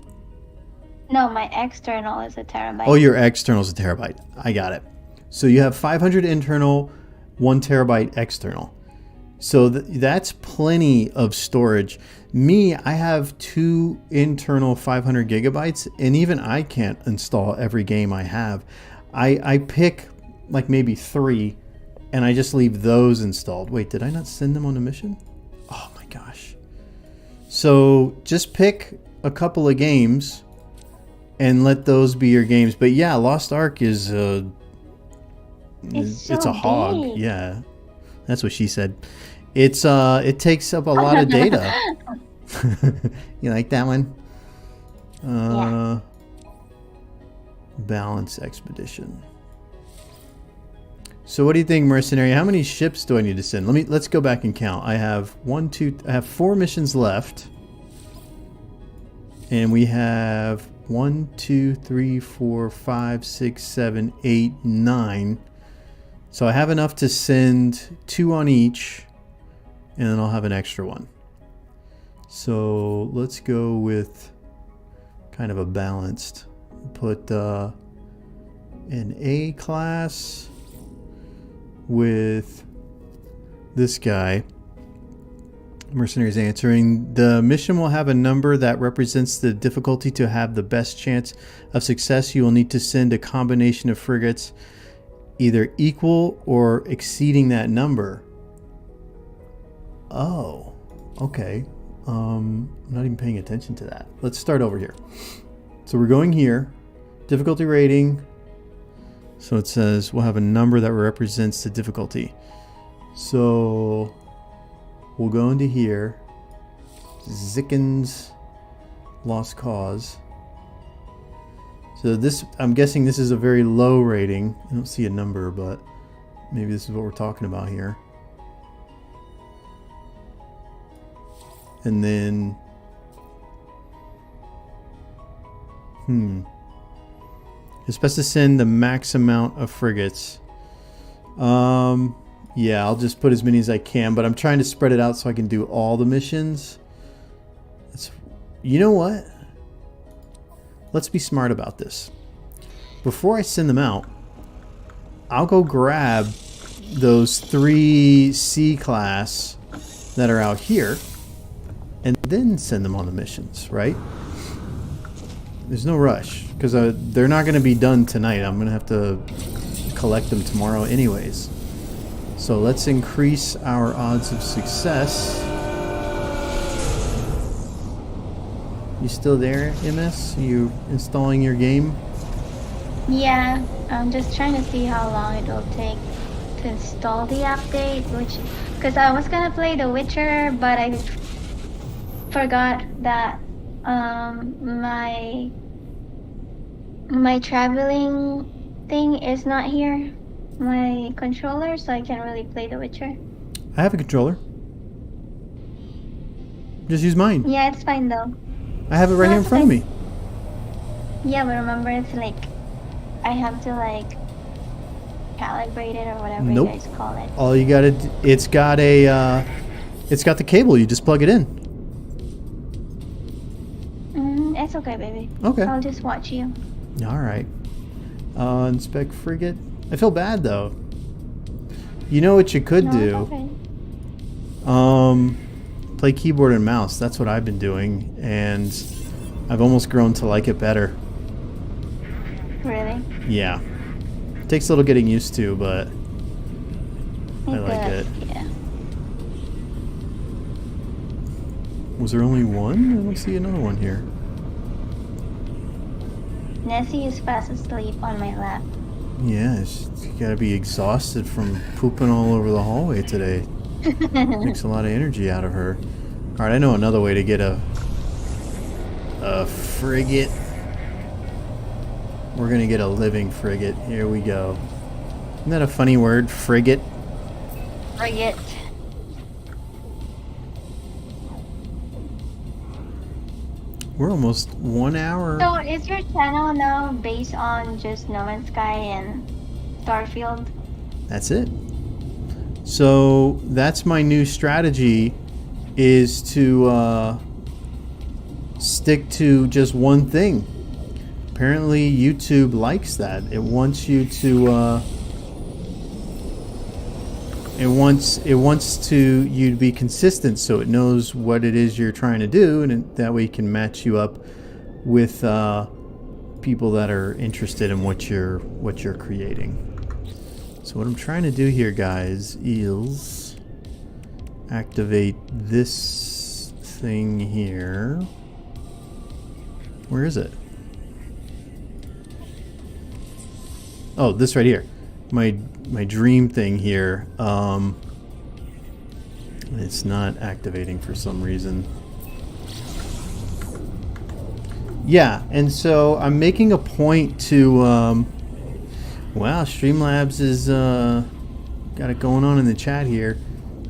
No, my external is a terabyte. Oh, your external is a terabyte. I got it. So you have 500 internal, 1 terabyte external. So that's plenty of storage. Me, I have 2 internal 500 gigabytes, and even I can't install every game I have. I pick like maybe 3, and I just leave those installed. Wait, did I not send them on a mission? Oh my gosh. So just pick a couple of games and let those be your games. But yeah, Lost Ark is it's a hog. big. Yeah, that's what she said. It takes up a lot of data. You like that one? Yeah. Balance expedition. So what do you think, Mercenary? How many ships do I need to send? Let's go back and count. I have I have 4 missions left. And we have 1, 2, 3, 4, 5, 6, 7, 8, 9. So I have enough to send 2 on each, and then I'll have an extra one. So let's go with kind of a balanced. Put an A class with this guy. Mercenaries answering. The mission will have a number that represents the difficulty. To have the best chance of success, you will need to send a combination of frigates either equal or exceeding that number. Oh, okay. I'm not even paying attention to that. Let's start over here. So we're going here. Difficulty rating. So it says we'll have a number that represents the difficulty. So we'll go into here. Zickens Lost Cause. So this, I'm guessing this is a very low rating. I don't see a number, but maybe this is what we're talking about here. And then it's best to send the max amount of frigates. Yeah, I'll just put as many as I can, but I'm trying to spread it out so I can do all the missions. You know what? Let's be smart about this. Before I send them out, I'll go grab those 3 C class that are out here and then send them on the missions, right? There's no rush because they're not going to be done tonight. I'm going to have to collect them tomorrow anyways. So let's increase our odds of success. You still there, MS? You installing your game? Yeah, I'm just trying to see how long it'll take to install the update, because I was gonna play The Witcher, but I forgot that my traveling thing is not here, my controller, so I can't really play The Witcher. I have a controller. Just use mine. Yeah, it's fine though. I have it right here in front of me. Yeah, but remember, it's like I have to like calibrate it or whatever you guys call it. All you gotta do, it's got the cable. You just plug it in. It's okay, baby. Okay. I'll just watch you. All right. Inspect frigate. I feel bad though. You know what you could do? It's okay. Play keyboard and mouse. That's what I've been doing, and I've almost grown to like it better. Really? Yeah. It takes a little getting used to, but I like it. Yeah. Was there only one? I don't see another one here. Nessie is fast asleep on my lap. Yeah, you gotta be exhausted from pooping all over the hallway today. Makes a lot of energy out of her. Alright, I know another way to get a frigate. We're gonna get a living frigate. Here we go. Isn't that a funny word? Frigate? Frigate. We're almost 1 hour. So is your channel now based on just No Man's Sky and Starfield? That's it. So that's my new strategy, is to stick to just one thing. Apparently YouTube likes that. It wants you to it wants you to be consistent, so it knows what it is you're trying to do, and that way it can match you up with people that are interested in what you're creating. So what I'm trying to do here, guys, is activate this thing here. Where is it? Oh, this right here. My dream thing here. It's not activating for some reason. Yeah, and so I'm making a point to wow, Streamlabs is got it going on in the chat here.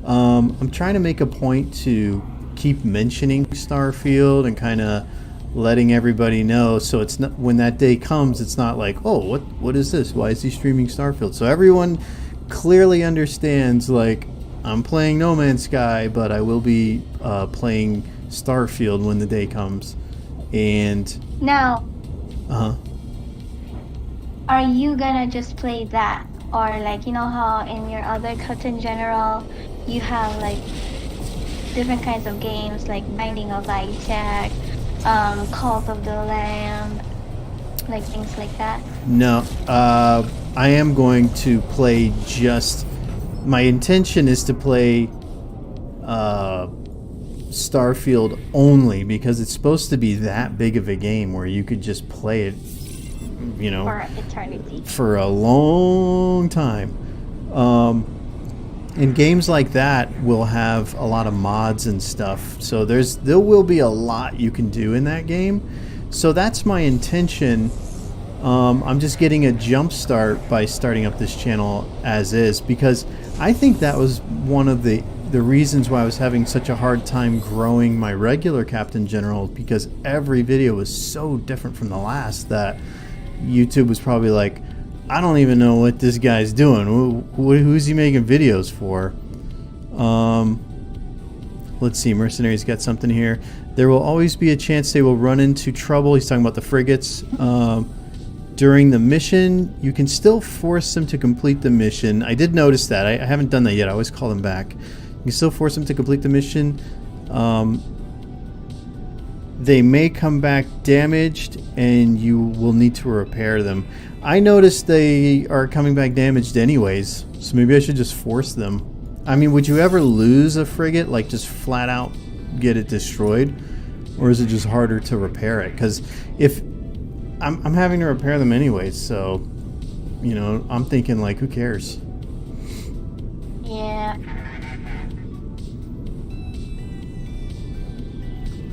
I'm trying to make a point to keep mentioning Starfield and kind of letting everybody know, so it's not, when that day comes, it's not like, oh, what is this? Why is he streaming Starfield? So everyone clearly understands, like, I'm playing No Man's Sky, but I will be playing Starfield when the day comes. And Now, are you gonna just play that, or like you know how in your other Captain General you have like different kinds of games like Binding of Isaac, Cult of the Lamb, like things like that? No, I am going to play just. My intention is to play Starfield only because it's supposed to be that big of a game where you could just play it, you know, For eternity. for a long time. And games like that will have a lot of mods and stuff, so there will be a lot you can do in that game. So that's my intention. I'm just getting a jump start by starting up this channel as is, because I think that was one of the reasons why I was having such a hard time growing my regular Captain General, because every video was so different from the last that YouTube was probably like, I don't even know what this guy's doing. Who's he making videos for? Let's see. Mercenary's got something here. There will always be a chance they will run into trouble. He's talking about the frigates. During the mission, you can still force them to complete the mission. I did notice that. I haven't done that yet. I always call them back. You can still force them to complete the mission. They may come back damaged, and you will need to repair them. I noticed they are coming back damaged anyways, so maybe I should just force them. I mean, would you ever lose a frigate, like just flat out get it destroyed? Or is it just harder to repair it? Because if I'm having to repair them anyways, so, you know, I'm thinking like, who cares? Yeah.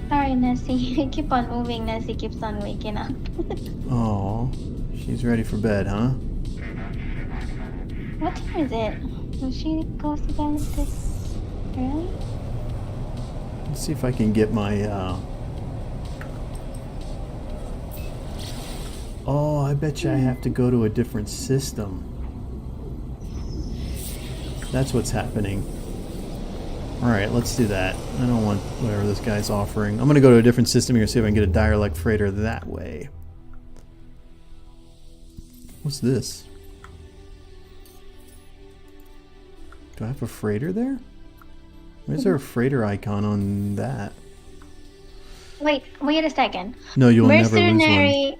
Sorry, Nessie. You keep on moving. Nessie keeps on waking up. Oh, she's ready for bed, huh? What time is it? Will she go to bed this early? Let's see if I can get my, Oh, I bet you I have to go to a different system. That's what's happening. Alright, let's do that. I don't want whatever this guy's offering. I'm gonna go to a different system here, see if I can get a Direlect freighter that way. What's this? Do I have a freighter there? Why is there a freighter icon on that? Wait a second. No, you'll never lose one. Mercenary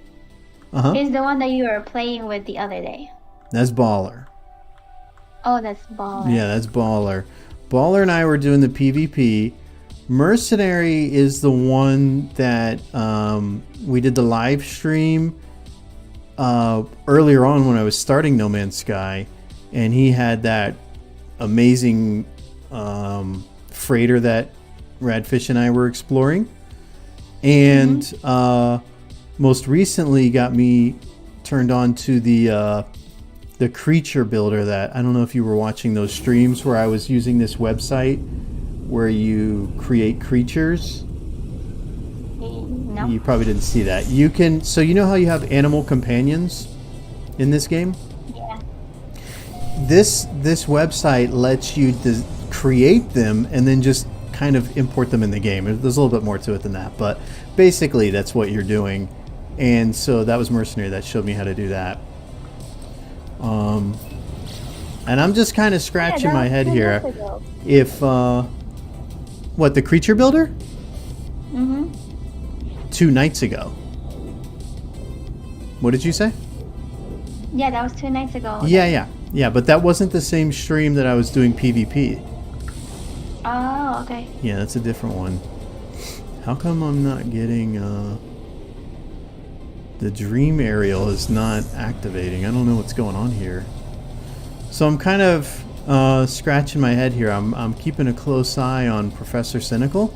Uh-huh. is the one that you were playing with the other day. That's Baller. Oh, that's Baller. Yeah, that's Baller. Baller and I were doing the PvP. Mercenary is the one that we did the live stream earlier on when I was starting No Man's Sky, and he had that amazing freighter that Radfish and I were exploring, and most recently got me turned on to the creature builder. That I don't know if you were watching those streams where I was using this website where you create creatures. No. You probably didn't see that. You can, so you know how you have animal companions in this game? Yeah. This website lets you create them and then just kind of import them in the game. There's a little bit more to it than that, but basically that's what you're doing. And so that was Mercenary that showed me how to do that. And I'm just kind of scratching my head here. If what, the creature builder? Mm-hmm. 2 nights ago. What did you say? Yeah, that was 2 nights ago. Yeah, but that wasn't the same stream that I was doing PvP. Oh, okay. Yeah, that's a different one. How come I'm not getting the dream aerial is not activating? I don't know what's going on here. So I'm kind of scratching my head here. I'm keeping a close eye on Professor Cynical,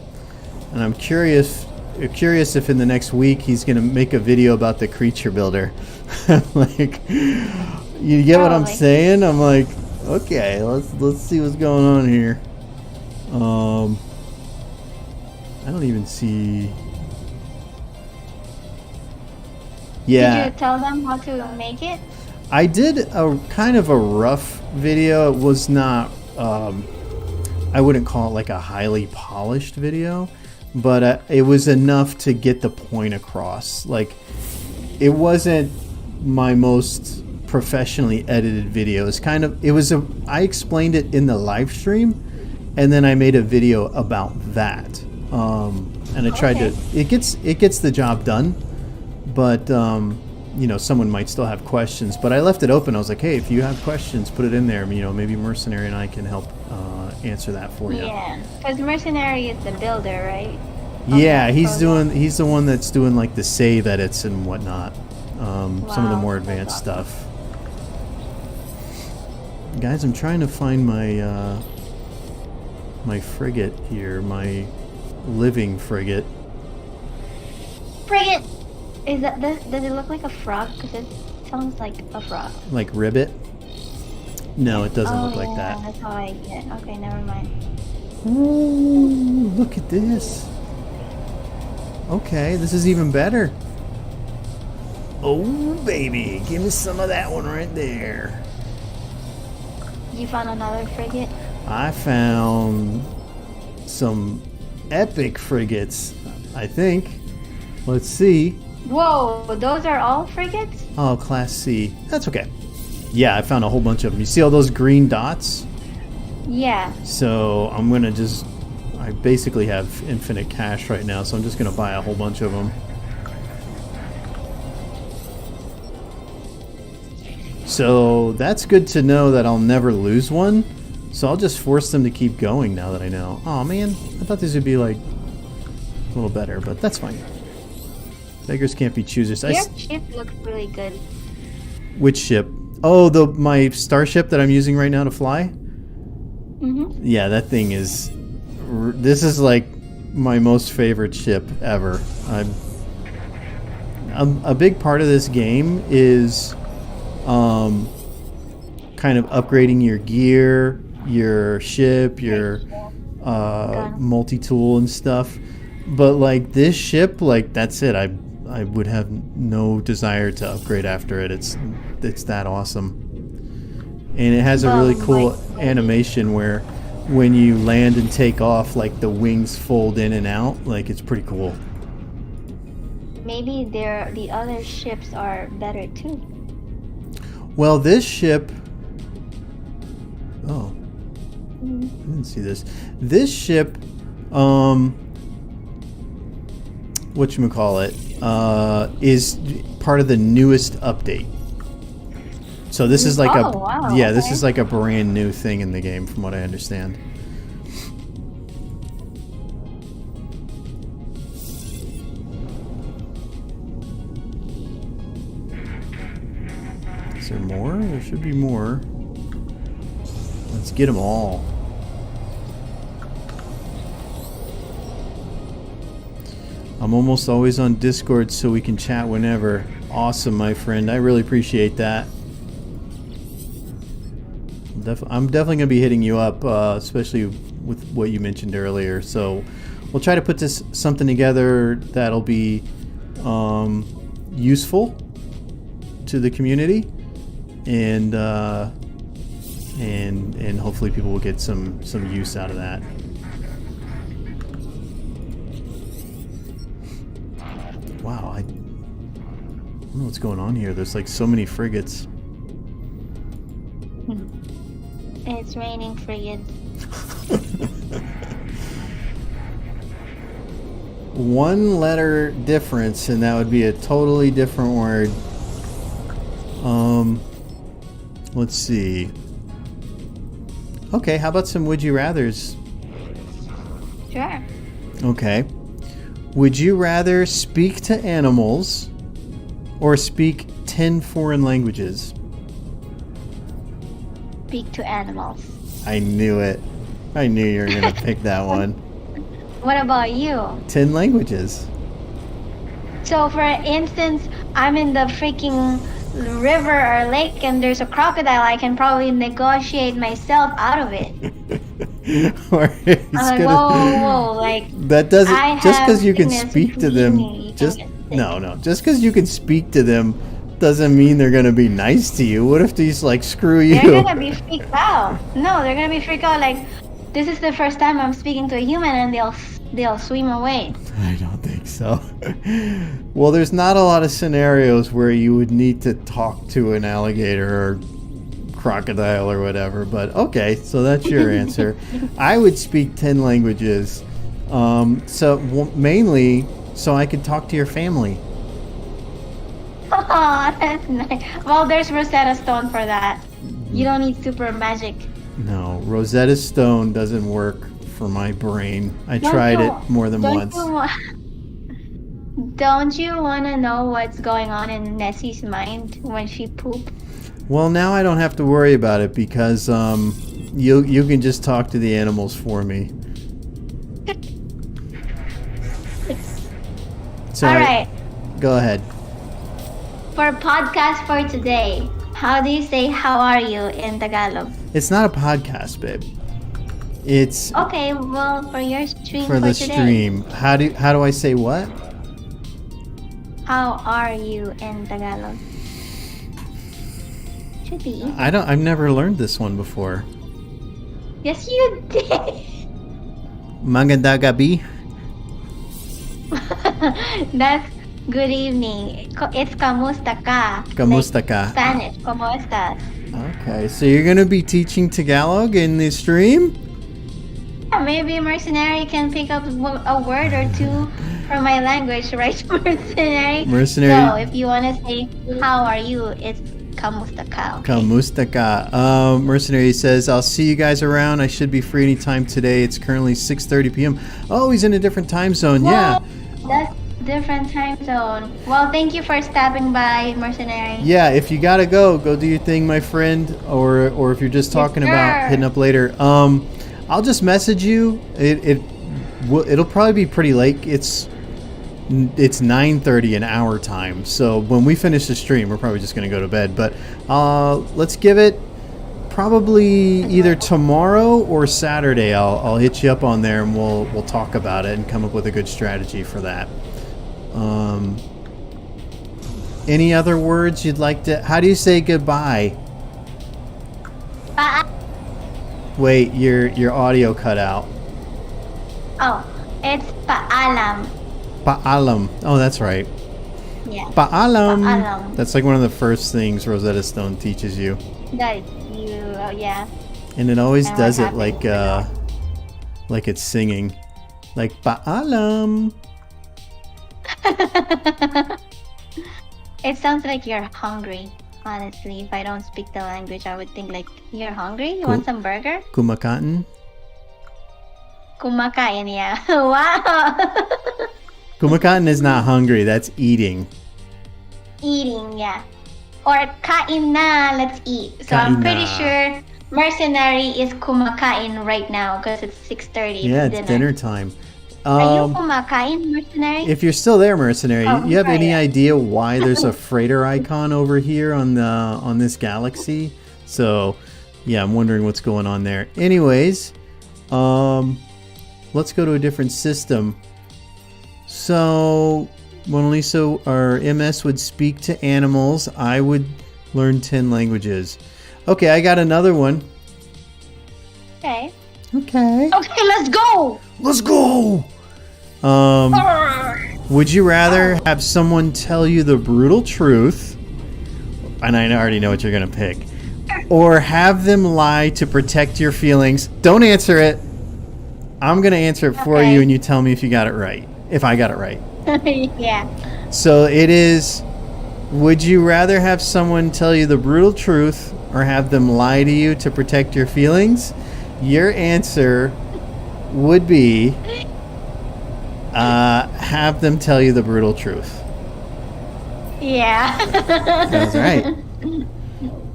and I'm curious if in the next week he's going to make a video about the creature builder. Like, you get what I'm saying? I'm like, okay, let's see what's going on here. I don't even see. Yeah. Did you tell them how to make it? I did a kind of a rough video. It was not, I wouldn't call it like a highly polished video, but it was enough to get the point across. Like, it wasn't my most professionally edited video. It's kind of I explained it in the live stream, and then I made a video about that. And I tried to. It gets the job done, but someone might still have questions. But I left it open. I was like, hey, if you have questions, put it in there. Maybe Mercenary and I can help answer that for you. Yeah, because Mercenary is the builder, right? Yeah, he's the one that's doing like the save edits and whatnot. Some of the more advanced stuff. Guys, I'm trying to find my my frigate here, my living frigate. Frigate! Does it look like a frog? Because it sounds like a frog. Like ribbit? No, it doesn't look like that. That's how I get. Okay, never mind. Ooh, look at this. Okay, this is even better. Oh, baby. Give me some of that one right there. You found another frigate? I found some epic frigates, I think. Let's see. Whoa, those are all frigates? Oh, Class C. That's okay. Yeah, I found a whole bunch of them. You see all those green dots? Yeah. So I'm going to I basically have infinite cash right now, so I'm just going to buy a whole bunch of them. So that's good to know that I'll never lose one. So I'll just force them to keep going now that I know. Oh man, I thought these would be like a little better, but that's fine. Beggars can't be choosers. Your ship looks really good. Which ship? Oh, my starship that I'm using right now to fly? Mm-hmm. Yeah, that thing is... This is like my most favorite ship ever. A big part of this game is kind of upgrading your gear, your ship, your multi-tool and stuff. But like this ship, like that's it. I would have no desire to upgrade after it. It's that awesome. And it has a really cool animation where when you land and take off, like the wings fold in and out. Like it's pretty cool. Maybe the other ships are better too. Well, this ship... Oh. I didn't see this. This ship, whatchamacallit, is part of the newest update. So this is like this is like a brand new thing in the game from what I understand. Is there more? There should be more. Let's get them all. I'm almost always on Discord so we can chat whenever. Awesome, my friend. I really appreciate that. I'm definitely going to be hitting you up, especially with what you mentioned earlier. So we'll try to put something together that'll be useful to the community, and hopefully people will get some use out of that. Wow, I don't know what's going on here. There's like so many frigates. It's raining frigates. One letter difference, and that would be a totally different word. Let's see. Okay, how about some would you rathers? Sure. Okay. Would you rather speak to animals or speak 10 foreign languages? Speak to animals. I knew it. I knew you were going to pick that one. What about you? 10 languages. So for instance, I'm in the freaking river or lake and there's a crocodile, I can probably negotiate myself out of it. Or I'm like, whoa, like that doesn't just because you can speak to them. Just because you can speak to them doesn't mean they're gonna be nice to you. What if these like screw you? They're gonna be freaked out. No, they're gonna be freaked out. Like this is the first time I'm speaking to a human, and they'll swim away. I don't think So, well, there's not a lot of scenarios where you would need to talk to an alligator or crocodile or whatever. But okay, so that's your answer. I would speak 10 languages. Mainly so I could talk to your family. Oh, that's nice. Well, there's Rosetta Stone for that. You don't need super magic. No, Rosetta Stone doesn't work for my brain. I Don't tried you- it more than don't once. Don't you want to know what's going on in Nessie's mind when she poops? Well, now I don't have to worry about it because you can just talk to the animals for me. So All right. go ahead. For podcast for today, how do you say "How are you" in Tagalog? It's not a podcast, babe. It's Okay, well, for your stream for the today, stream. How do I say what? how are you in Tagalog? Should be easy. I've never learned this one before. Yes, you did. Maganda gabi. That's good evening. It's kamusta ka? Kamusta ka? Like Spanish, ¿cómo estás? Okay, so you're gonna be teaching Tagalog in the stream? Yeah, maybe Mercenary can pick up a word or two from my language, right, Mercenary? Mercenary. So if you want to say "How are you," it's kamusta ka. Okay? Kamusta ka? Mercenary says, I'll see you guys around. I should be free anytime today. It's currently 6:30 p.m. Oh, he's in a different time zone. Yeah. That's different time zone. Well, thank you for stopping by, Mercenary. Yeah, if you gotta go do your thing, my friend. Or if you're just talking about sir. hitting up later. I'll just message you. It'll probably be pretty late. It's 9:30 in our time. So when we finish the stream, we're probably just gonna go to bed. But let's give it probably either tomorrow or Saturday. I'll hit you up on there and we'll talk about it and come up with a good strategy for that. Any other words you'd like to? How do you say goodbye? Pa- Wait, your audio cut out. oh, it's paalam. Paalam. Oh, that's right. Yeah. Paalam. Paalam. That's like one of the first things Rosetta Stone teaches you, That you, yeah. and it always And does what it like it's singing, like paalam. It sounds like you're hungry. Honestly, if I don't speak the language, I would think like you're hungry. You want some burger? Kumakain. Kumakain, yeah. Wow. Kumakain is not hungry. That's eating. Eating, yeah. Or kain na, let's eat. So I'm Kain pretty na. sure Mercenary is kumakain right now because it's 6:30. Yeah, it's dinner time. Are you kumakain, Mercenary? If you're still there, Mercenary, Oh, you have any sorry. idea why there's a freighter icon over here on this galaxy? So, yeah, I'm wondering what's going on there. Anyways, let's go to a different system. So, Mona Lisa or MS would speak to animals. I would learn 10 languages. Okay, I got another one. Okay. Okay. Okay, let's go. Let's go! Would you rather have someone tell you the brutal truth, and I already know what you're going to pick, or have them lie to protect your feelings? Don't answer it. I'm going to answer it for Okay. you, and you tell me if you got it right. If I got it right. Yeah. So it is, would you rather have someone tell you the brutal truth or have them lie to you to protect your feelings? Your answer would be have them tell you the brutal truth. Yeah. That's right.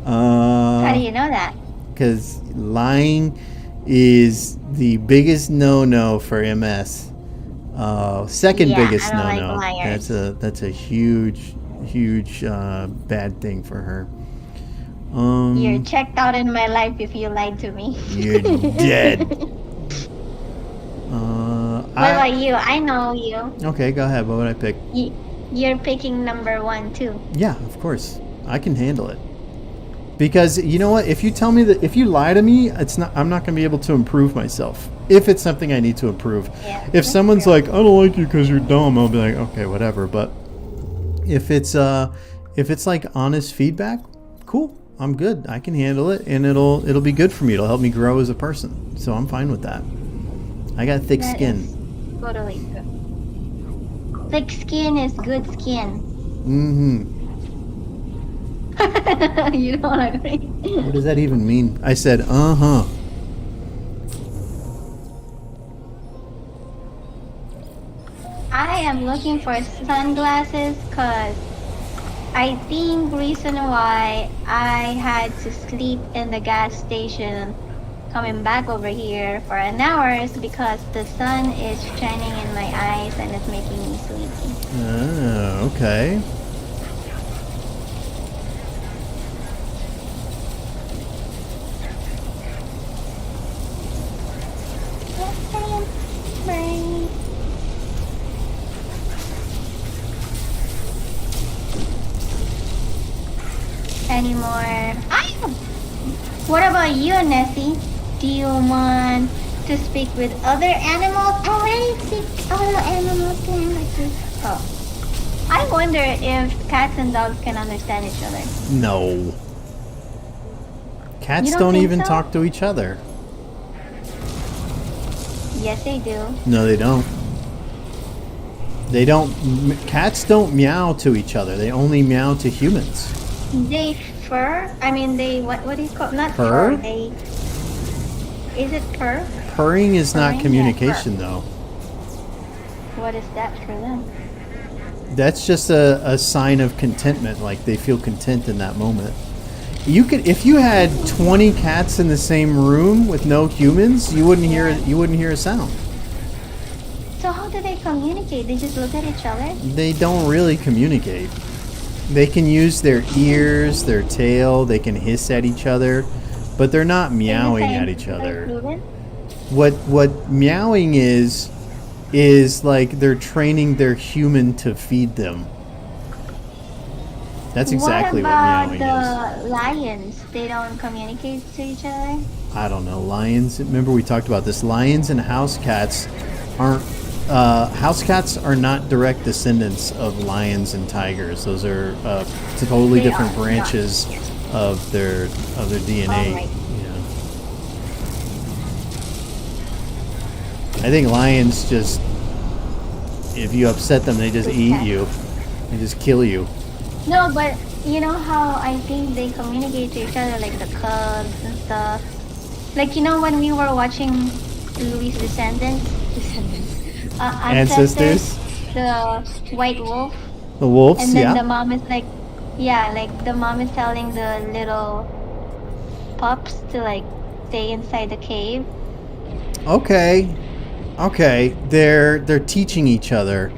How do you know that? Because lying is the biggest no-no for MS. Second Yeah, biggest I don't like no-no. liars. That's a huge bad thing for her. You're checked out in my life if you lied to me. You're dead. What about you? I know you. Okay, go ahead. What would I pick? You're picking number 1 too. Yeah, of course. I can handle it. Because you know what? If you tell me that, if you lie to me, I'm not going to be able to improve myself. If it's something I need to improve. Yeah, If that's someone's true. like, I don't like you because you're dumb, I'll be like, okay, whatever. But if it's like honest feedback, cool. I'm good. I can handle it, and it'll be good for me. It'll help me grow as a person. So I'm fine with that. I got thick That skin. is totally true. Thick skin is good skin. Mm-hmm. You don't agree? What does that even mean? I said, uh-huh. I am looking for sunglasses because I think reason why I had to sleep in the gas station coming back over here for an hour is because the sun is shining in my eyes and it's making me sleepy. Oh, okay. Brain. Any more? What about you, Nessie? Do you want to speak with other animals? Oh, I speak other animals can like this. Oh. I wonder if cats and dogs can understand each other. No. Cats You don't don't think even so? talk to each other. Yes, they do. No, they don't. They don't. Cats don't meow to each other. They only meow to humans. They fur. I mean, they what do you call? Not Purr? fur. They. Is it purr? Purring is Purring? not Yeah, communication, though. What is that for them? That's just a sign of contentment. Like they feel content in that moment. You could, if you had 20 cats in the same room with no humans, you wouldn't hear a sound. So how do they communicate? They just look at each other. They don't really communicate. They can use their ears, their tail. They can hiss at each other, but they're not meowing at each other. What meowing is like they're training their human to feed them. That's exactly what meowing is. What about the lions? They don't communicate to each other? I don't know. Lions. Remember we talked about this. Lions and house cats aren't. House cats are not direct descendants of lions and tigers. Those are totally They different are branches of their DNA. Alright. Yeah. I think lions just, if you upset them, they just eat you. They just kill you. No, but you know how I think they communicate to each other, like the cubs and stuff. Like you know when we were watching Louis' Ancestors? the white wolf, The wolves, and then yeah. the mom is like, yeah, like the mom is telling the little pups to like stay inside the cave. Okay. They're teaching each other.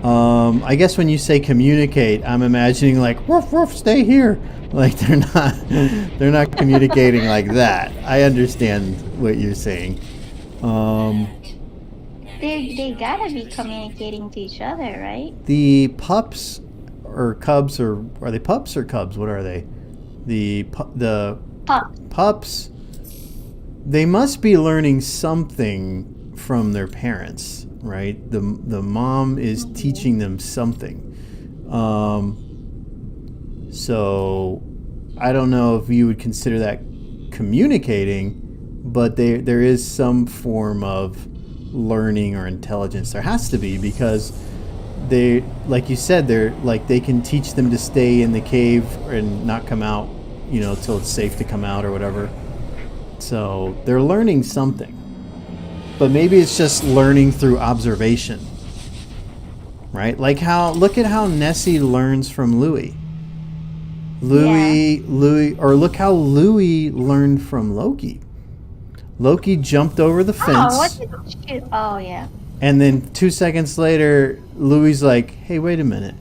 I guess when you say communicate, I'm imagining like woof woof, stay here. Like they're not communicating like that. I understand what you're saying. They gotta be communicating to each other, right? The pups or cubs, or are they pups or cubs? What are they? The Pup. pups. They must be learning something from their parents, right? The mom is teaching them something. So I don't know if you would consider that communicating, but there is some form of learning or intelligence. There has to be, because they, like you said, they're like, they can teach them to stay in the cave and not come out, till it's safe to come out or whatever. So they're learning something, but maybe it's just learning through observation, right? Like look at how Nessie learns from Louis. Or look how Louis learned from Loki. Loki jumped over the fence. Oh, what did you? Oh, yeah. And then 2 seconds later, Louis like, hey, wait a minute.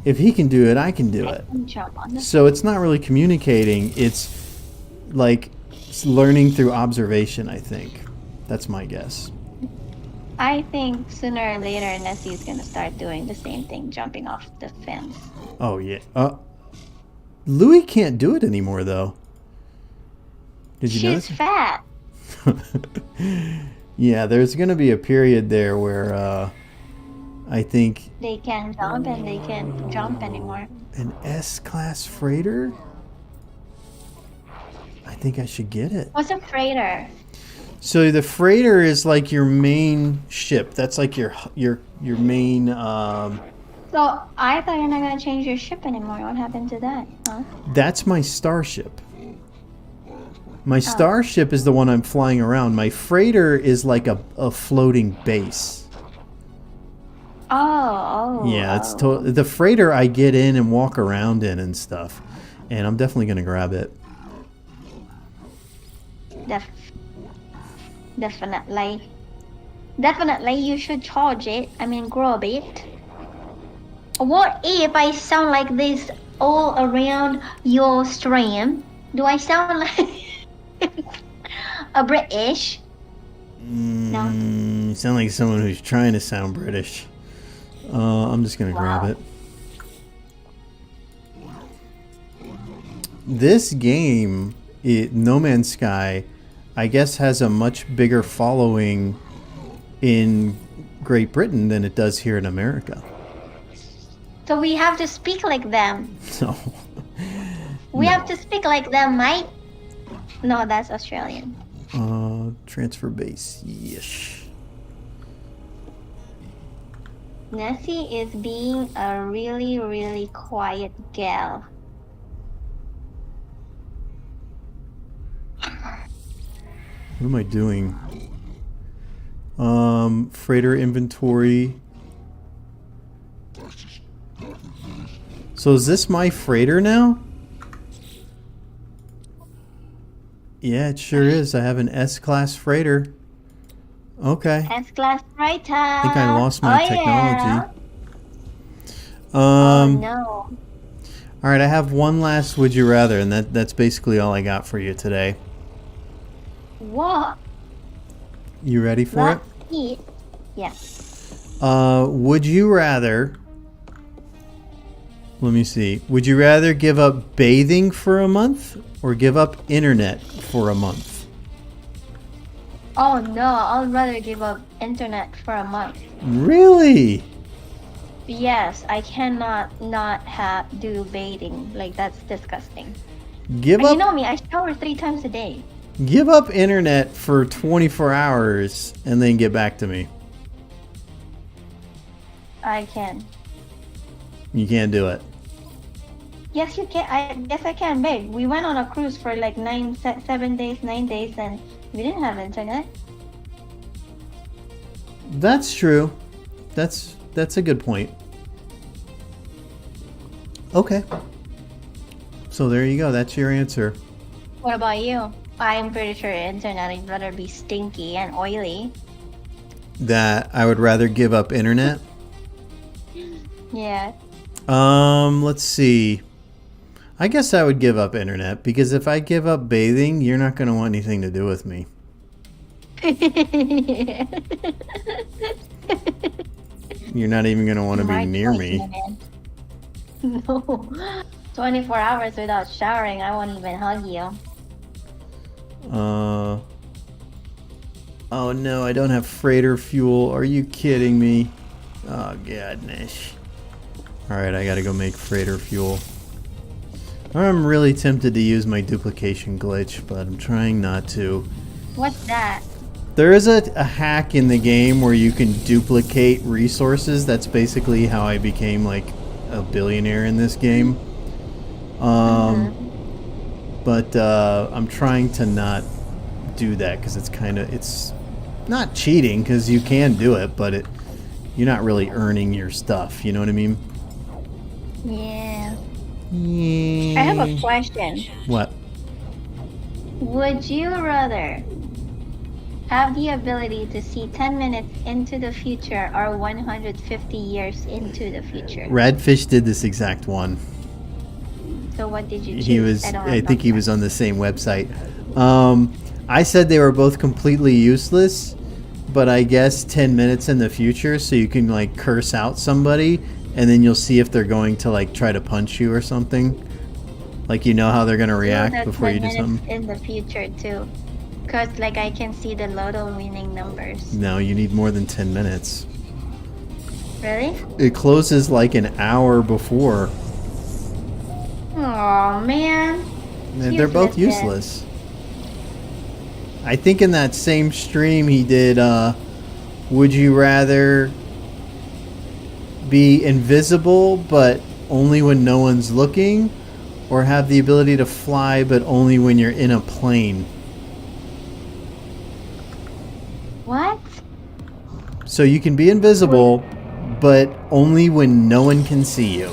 If he can do it, I can do it. Jump on the So it's not really communicating. It's like learning through observation, I think. That's my guess. I think sooner or later Nessie's gonna start doing the same thing, jumping off the fence. Oh, yeah. Louis can't do it anymore, though. Did you She's notice? fat. Yeah, there's going to be a period there where I think They can't jump and they can't jump anymore. an S-class freighter? I think I should get it. What's a freighter? So the freighter is like your main ship. That's like your main. So I thought you're not gonna change your ship anymore. What happened to that? Huh? That's my starship. My starship is the one I'm flying around. My freighter is like a floating base. Yeah, it's the freighter I get in and walk around in and stuff. And I'm definitely gonna grab it. Definitely, you should charge it. I mean, grab it. What if I sound like this all around your stream? Do I sound like a British? No. You sound like someone who's trying to sound British. I'm just gonna grab it. This game, No Man's Sky, I guess has a much bigger following in Great Britain than it does here in America. So we have to speak like them. So We have to speak like them, mate. No, that's Australian. transfer base, yes. Nessie is being a really, really quiet gal. What am I doing? Freighter inventory. So is this my freighter now? Yeah, it sure is. I have an S-class freighter. Okay. S-class freighter. I think I lost my technology. Oh no. All right, I have one last would you rather, and that's basically all I got for you today. What? You ready for it? Let's eat. Yeah. Would you rather... Let me see. Would you rather give up bathing for a month or give up internet for a month? Oh no, I'd rather give up internet for a month. Really? Yes, I cannot not do bathing. Like, that's disgusting. Give And up you know me, I shower 3 times a day. Give up internet for 24 hours and then get back to me. I can. You can't do it. Yes, you can. Yes, I can, babe. We went on a cruise for like 7 days, 9 days, and we didn't have internet. That's true. That's a good point. Okay. So there you go. That's your answer. What about you? I'm pretty sure internet would rather be stinky and oily. That I would rather give up internet. Yeah. Let's see. I guess I would give up internet because if I give up bathing, you're not going to want anything to do with me. You're not even going to want to be near me. No. 24 hours without showering, I won't even hug you. Oh no, I don't have freighter fuel. Are you kidding me? Oh goodness. Alright, I gotta go make freighter fuel. I'm really tempted to use my duplication glitch, but I'm trying not to. What's that? There is a hack in the game where you can duplicate resources. That's basically how I became like a billionaire in this game. But I'm trying to not do that because it's not cheating because you can do it, but you're not really earning your stuff. You know what I mean? Yeah. Yeah. I have a question. What? Would you rather have the ability to see 10 minutes into the future or 150 years into the future? Radfish did this exact one. So what did you choose? He was. don't I think he remember. was on the same website. I said they were both completely useless, but I guess 10 minutes in the future, so you can like curse out somebody, and then you'll see if they're going to like try to punch you or something. Like you know how they're gonna react That's before you do 10 minutes something? in the future too. Cause like I can see the lotto winning numbers. No, you need more than 10 minutes. Really? It closes like an hour before. Oh man. They're both Useless useless. I think in that same stream he did, would you rather be invisible but only when no one's looking, or have the ability to fly but only when you're in a plane? What? So you can be invisible but only when no one can see you.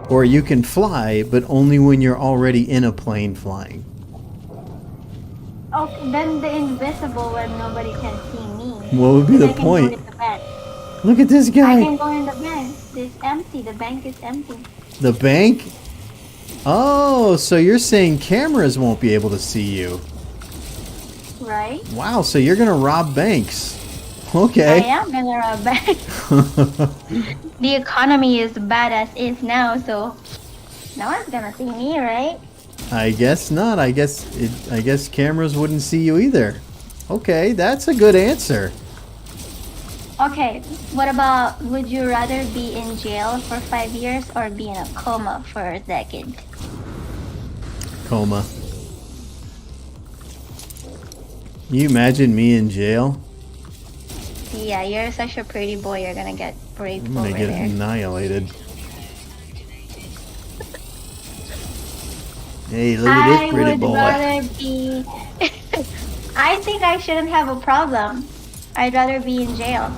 Or you can fly but only when you're already in a plane flying. Oh, then the invisible when nobody can see me. What would be Then the I can point? go in the bank. Look at this I guy. can go in the bank. It's empty. The bank is empty. The bank? Oh, so you're saying cameras won't be able to see you. Right? Wow, so you're going to rob banks. I Okay. am gonna rob bank. The economy is bad as is now, so no one's gonna see me, right? I guess not. I guess cameras wouldn't see you either. Okay, that's a good answer. Okay, what about would you rather be in jail for 5 years or be in a coma for a decade? Coma. You imagine me in jail? Yeah, you're such a pretty boy, you're gonna get raped I'm over gonna get there. annihilated. Hey, look at I this pretty would boy. rather be. I think I shouldn't have a problem. I'd rather be in jail.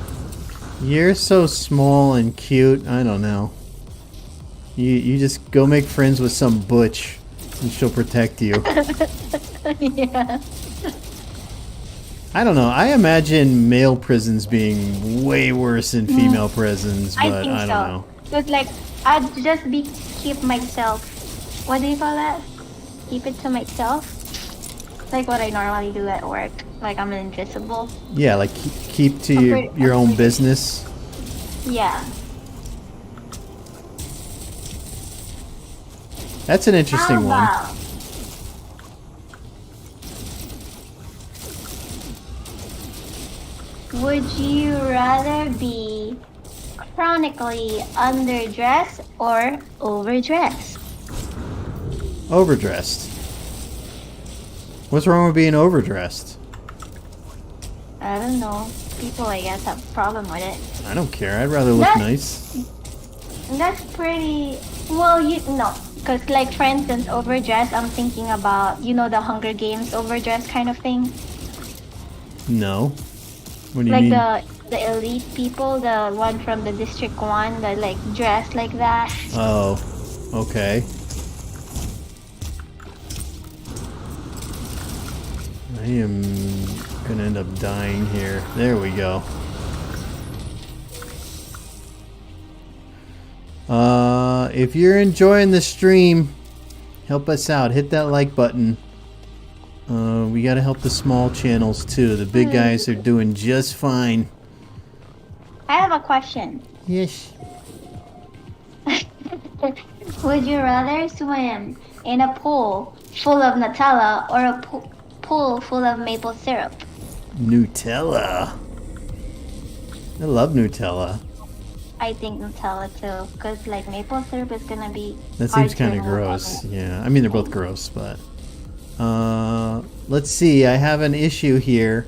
You're so small and cute. I don't know. You just go make friends with some butch, and she'll protect you. Yeah. I don't know. I imagine male prisons being way worse than female prisons, but I think I don't know. so. Cause like I'd just keep myself. What do you call that? Keep it to myself. Like what I normally do at work. Like I'm invisible. Yeah, like keep to your own business. Yeah. That's an interesting How one. about would you rather be chronically underdressed or overdressed? Overdressed. What's wrong with being overdressed? I don't know. People, I guess, have a problem with it. I don't care. I'd rather look That- nice. That's pretty. Well, no. Because, like, for instance, overdressed, I'm thinking about, the Hunger Games overdressed kind of thing. No. What do you Like mean? the elite people, the one from the District 1 that, like, dress like that. Oh, okay. I am gonna end up dying here. There we go. If you're enjoying the stream, help us out. Hit that like button. We gotta help the small channels too. The big guys are doing just fine. I have a question. Yes. Would you rather swim in a pool full of Nutella or a pool full of maple syrup? Nutella. I love Nutella. I think Nutella too, because like maple syrup is gonna be. That hard seems to kind of remove gross. from it. Yeah, I mean they're both gross, but let's see. I have an issue here.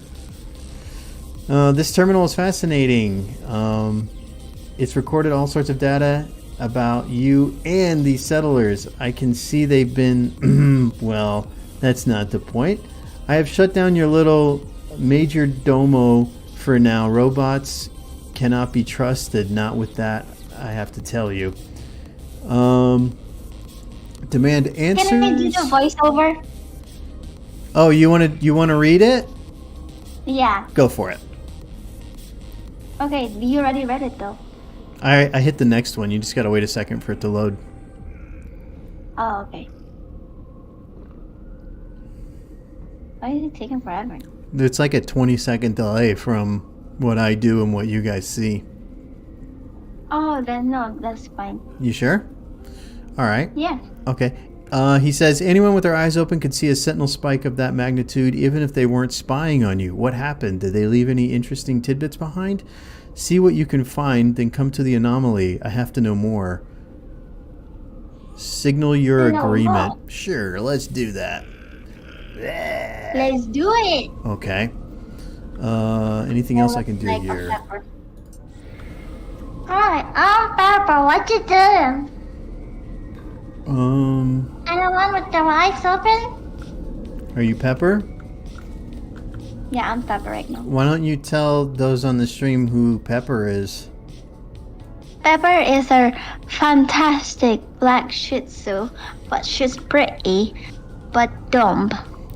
This terminal is fascinating. It's recorded all sorts of data about you and the settlers. I can see they've been. Well, that's not the point. I have shut down your little major domo for now. Robots cannot be trusted. Not with that, I have to tell you. Demand answers. Can I do the voiceover? Oh, you want to read it? Yeah. Go for it. Okay, you already read it though. I hit the next one. You just gotta wait a second for it to load. Oh, okay. Why is it taking forever? It's like a 20-second delay from what I do and what you guys see. Oh, then no, that's fine. You sure? All right. Yeah. Okay. He says anyone with their eyes open could see a sentinel spike of that magnitude, even if they weren't spying on you. What happened? Did they leave any interesting tidbits behind? See what you can find, then come to the anomaly. I have to know more. Signal your No, agreement. no. Sure, let's do that. Let's do it. Okay. Anything else I can do Like a here? pepper. Hi, I'm Pepper. What you doing? And the one with the eyes open? Are you Pepper? Yeah, I'm Pepper right now. Why don't you tell those on the stream who Pepper is? Pepper is a fantastic black Shih Tzu, but she's pretty, but dumb.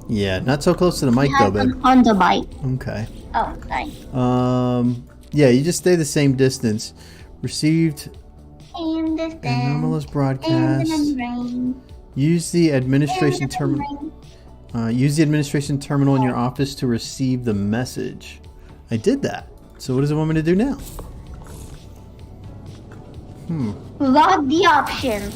Yeah, not so close to the mic She though, has babe. an underbite. Okay. Oh, sorry. Yeah, you just stay the same distance. Received In this anomalous in broadcast. the rain. Use the administration In the terminal. rain. Use the administration terminal in your office to receive the message. I did that. So what does it want me to do now? Log the options.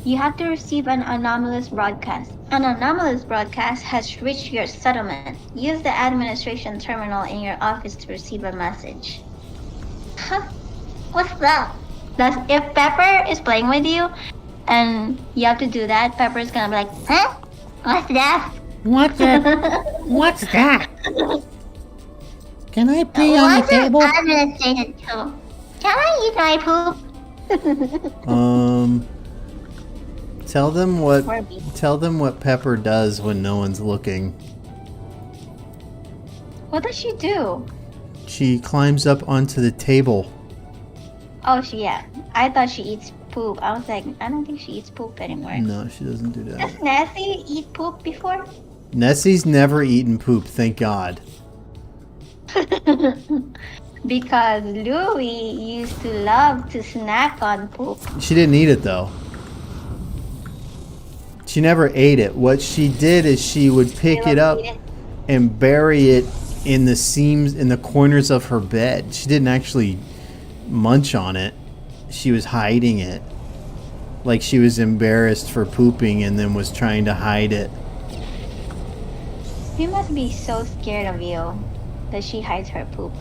You have to receive an anomalous broadcast. An anomalous broadcast has reached your settlement. Use the administration terminal in your office to receive a message. Huh? What's that? That's if Pepper is playing with you and you have to do that, Pepper's gonna be like, huh? What's that? What's that? Can I pee on the What's an table? administration tool? Can I eat my poop? Tell them what Or me. Pepper does when no one's looking. What does she do? She climbs up onto the table. Oh, yeah. I thought she eats poop. I was like, I don't think she eats poop anymore. No, she doesn't do that. Does Nessie eat poop before? Nessie's never eaten poop, thank God. Because Louie used to love to snack on poop. She didn't eat it though. She never ate it. What she did is she would pick They it love up to eat it. and bury it in the seams, in the corners of her bed. She didn't actually munch on it. She was hiding it. Like she was embarrassed for pooping and then was trying to hide it. She must be so scared of you that she hides her poop.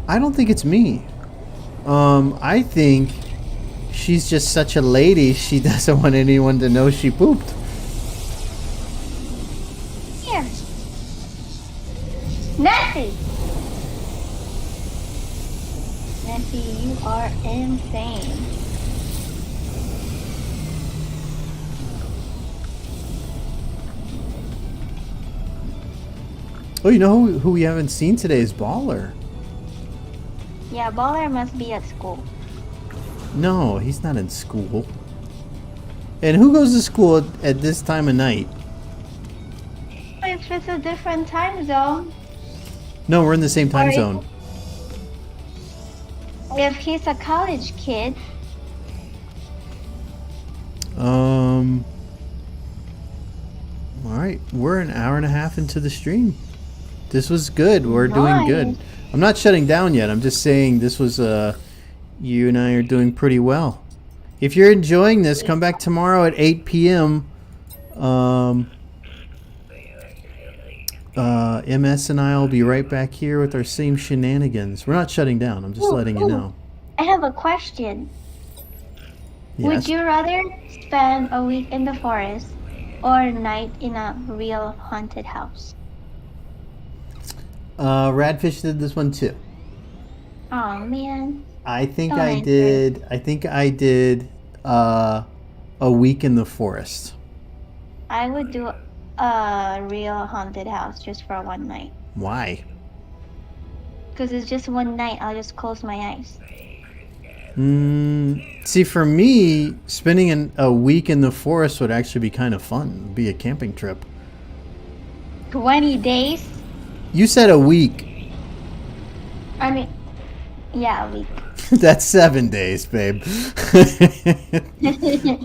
I don't think it's me. I think she's just such a lady, she doesn't want anyone to know she pooped. Here. Nessie! Nessie, you are insane. Oh, you know who we haven't seen today is Baller. Yeah, Baller must be at school. No, he's not in school. And who goes to school at this time of night? If it's a different time zone, No, we're in the same time Sorry. zone. if he's a college kid, All right, we're an hour and a half into the stream. This was good. We're doing good. Nice. I'm not shutting down yet. I'm just saying this was you and I are doing pretty well. If you're enjoying this, come back tomorrow at 8 p.m. MS and I will be right back here with our same shenanigans. We're not shutting down. I'm just Ooh, letting you ooh. know. I have a question. Yes. Would you rather spend a week in the forest or a night in a real haunted house? Radfish did this one too. Oh man. I think Don't I answer. did. I think I did a week in the forest. I would do a real haunted house just for one night. Why? Because it's just one night, I'll just close my eyes. See, for me, spending a week in the forest would actually be kind of fun. It'd be a camping trip. 20 days? You said a week. I mean, yeah, a week. That's 7 days, babe.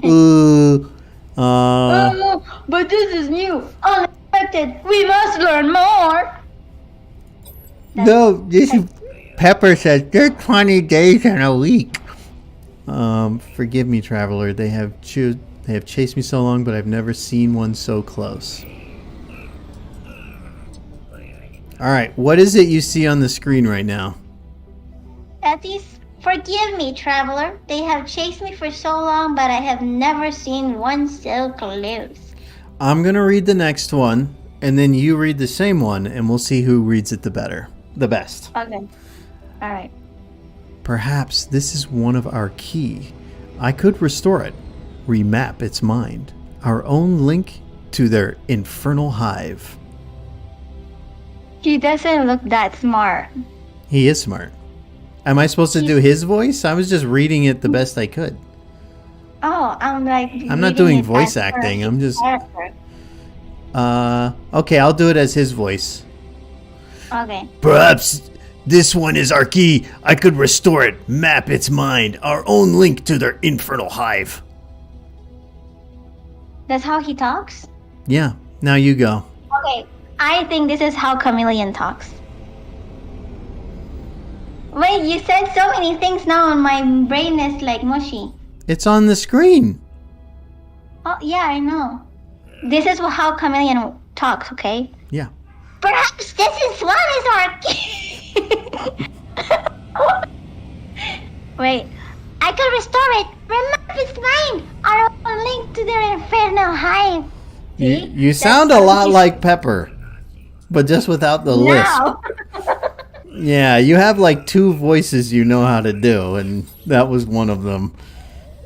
Ooh. Oh, but this is new, unexpected. We must learn more. No, this is, Pepper says there's 20 days in a week. Forgive me, traveler. They have chased me so long, but I've never seen one so close. All right, what is it you see on the screen right now? At least forgive me, traveler. They have chased me for so long, but I have never seen one so close. I'm gonna read the next one, and then you read the same one, and we'll see who reads it the best. Okay. All right. Perhaps this is one of our key. I could restore it, remap its mind, our own link to their infernal hive. He doesn't look that smart. He is smart. Am I supposed to do his voice? I was just reading it the best I could. Oh, I'm like. I'm not doing voice acting. I'm just. Okay, I'll do it as his voice. Okay. Perhaps this one is our key. I could restore it, map its mind, our own link to their infernal hive. That's how he talks? Yeah, now you go. Okay. I think this is how Chameleon talks. Wait, you said so many things now and my brain is like mushy. It's on the screen. Oh, yeah, I know. This is how Chameleon talks, okay? Yeah. Perhaps this is one is our key. Wait, I could restore it. Remember its mind. Our own link to their infernal hive. See? You sound a lot like Pepper, but just without the lisp. No. Yeah, you have like two voices you know how to do, and that was one of them.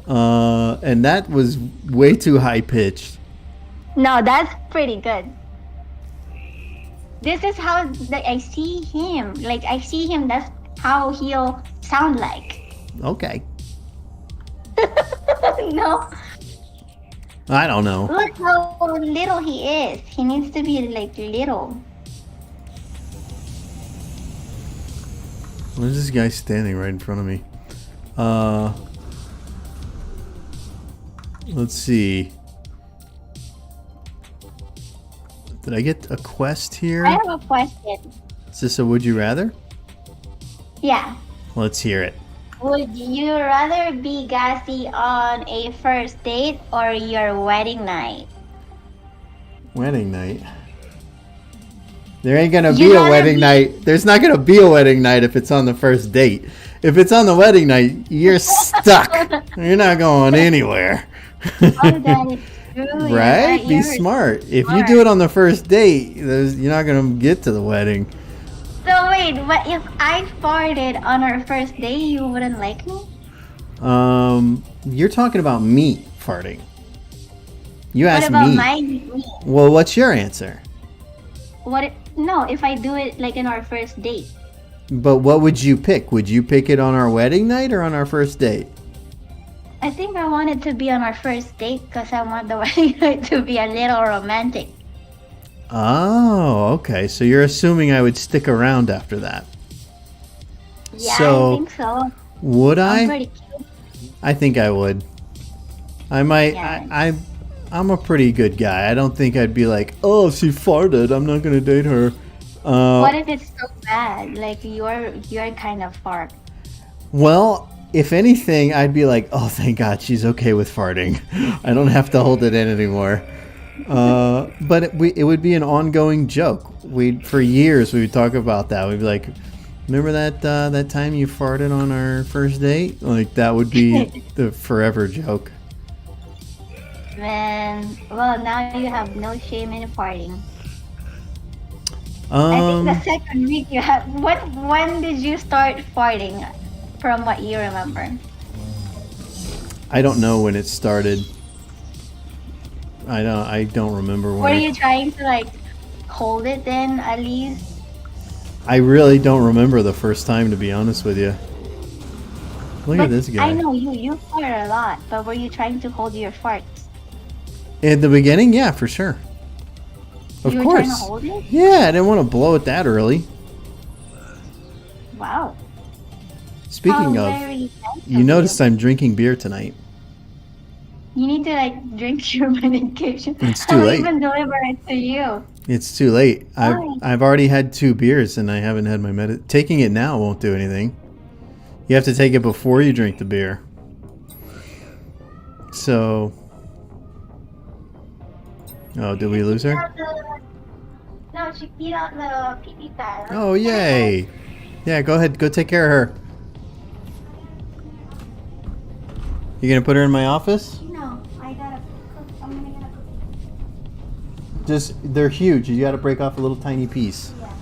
And that was way too high pitched. No, that's pretty good. This is how I see him. Like, I see him, that's how he'll sound like. Okay. No, I don't know. look how little he is. He needs to be, like, little. Where's this guy standing right in front of me? Let's see. Did I get a quest here? I have a question. Is this a would you rather? Yeah. Let's hear it. Would you rather be gassy on a first date or your wedding night? Wedding night. There ain't gonna You be a gotta wedding be- night. There's not gonna be a wedding night if it's on the first date. If it's on the wedding night, you're stuck. You're not going anywhere. Oh, that is true. Right? Be You're smart. If you smart. do it on the first date, you're not gonna get to the wedding. So wait, what if I farted on our first date? You wouldn't like me? You're talking about me farting. You What asked about me. me? Well, what's your answer? No, if I do it like in our first date. But what would you pick? Would you pick it on our wedding night or on our first date? I think I want it to be on our first date because I want the wedding night to be a little romantic. Oh, okay. So you're assuming I would stick around after that. Yeah, So, I think so. Would I'm I? pretty cute. I think I would. I might. Yeah. I'm a pretty good guy. I don't think I'd be like, oh, she farted. I'm not gonna date her. What if it's so bad? Like you're kind of fart. Well, if anything, I'd be like, oh, thank God she's okay with farting. I don't have to hold it in anymore. But it would be an ongoing joke. For years we would talk about that. We'd be like, remember that time you farted on our first date? Like that would be the forever joke. Then, well, now you have no shame in farting. I think the second week you have. When did you start farting? From what you remember. I don't know when it started. I don't remember when. Were you trying to like hold it then at least? I really don't remember the first time, to be honest with you. Look at this guy. I know you fart a lot, but were you trying to hold your farts? At the beginning, yeah, for sure. Of You were course. trying to hold it? Yeah, I didn't want to blow it that early. Wow. Speaking How of, very nice you of noticed I'm drinking beer tonight. You need to like drink your medication. It's too I'll late. even deliver it to you. It's too late. Why? I've already had 2 beers and I haven't had my Taking it now won't do anything. You have to take it before you drink the beer. So. Oh, did we lose her? No, she peed out the pee pad. Oh, yay! Yeah, go ahead. Go take care of her. You gonna put her in my office? No, I gotta cook. I'm gonna get a cookie. Just, they're huge. You gotta break off a little tiny piece. Yeah.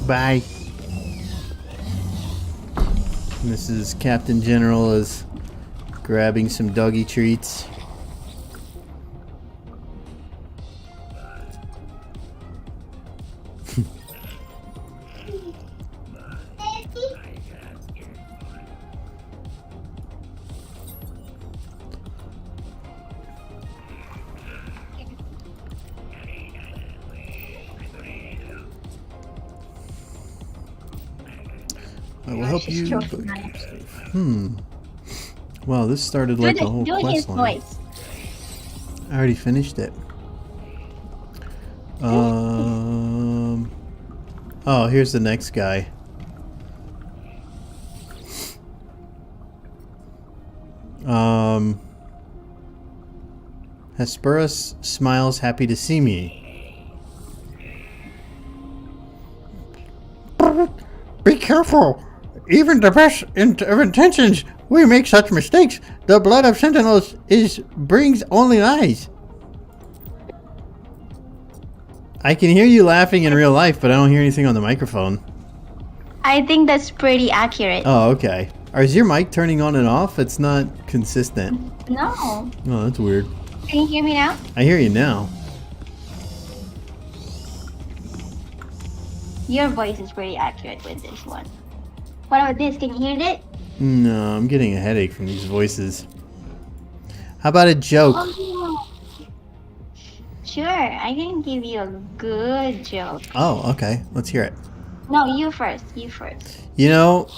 Bye. Mrs. Captain General is grabbing some doggy treats. I will help she's you. choking but on it. keep safe. Wow, this started like a whole Do his quest line. voice. I already finished it. Oh, here's the next guy. Hesperus smiles, happy to see me. Be careful. Even the best of intentions, we make such mistakes. The blood of sentinels brings only lies. I can hear you laughing in real life, but I don't hear anything on the microphone. I think that's pretty accurate. Oh, okay. Is your mic turning on and off? It's not consistent. No. Oh, that's weird. Can you hear me now? I hear you now. Your voice is pretty accurate with this one. What about this? Can you hear it? No, I'm getting a headache from these voices. How about a joke? Oh, sure, I can give you a good joke. Oh, okay. Let's hear it. No, you first. You first. You know,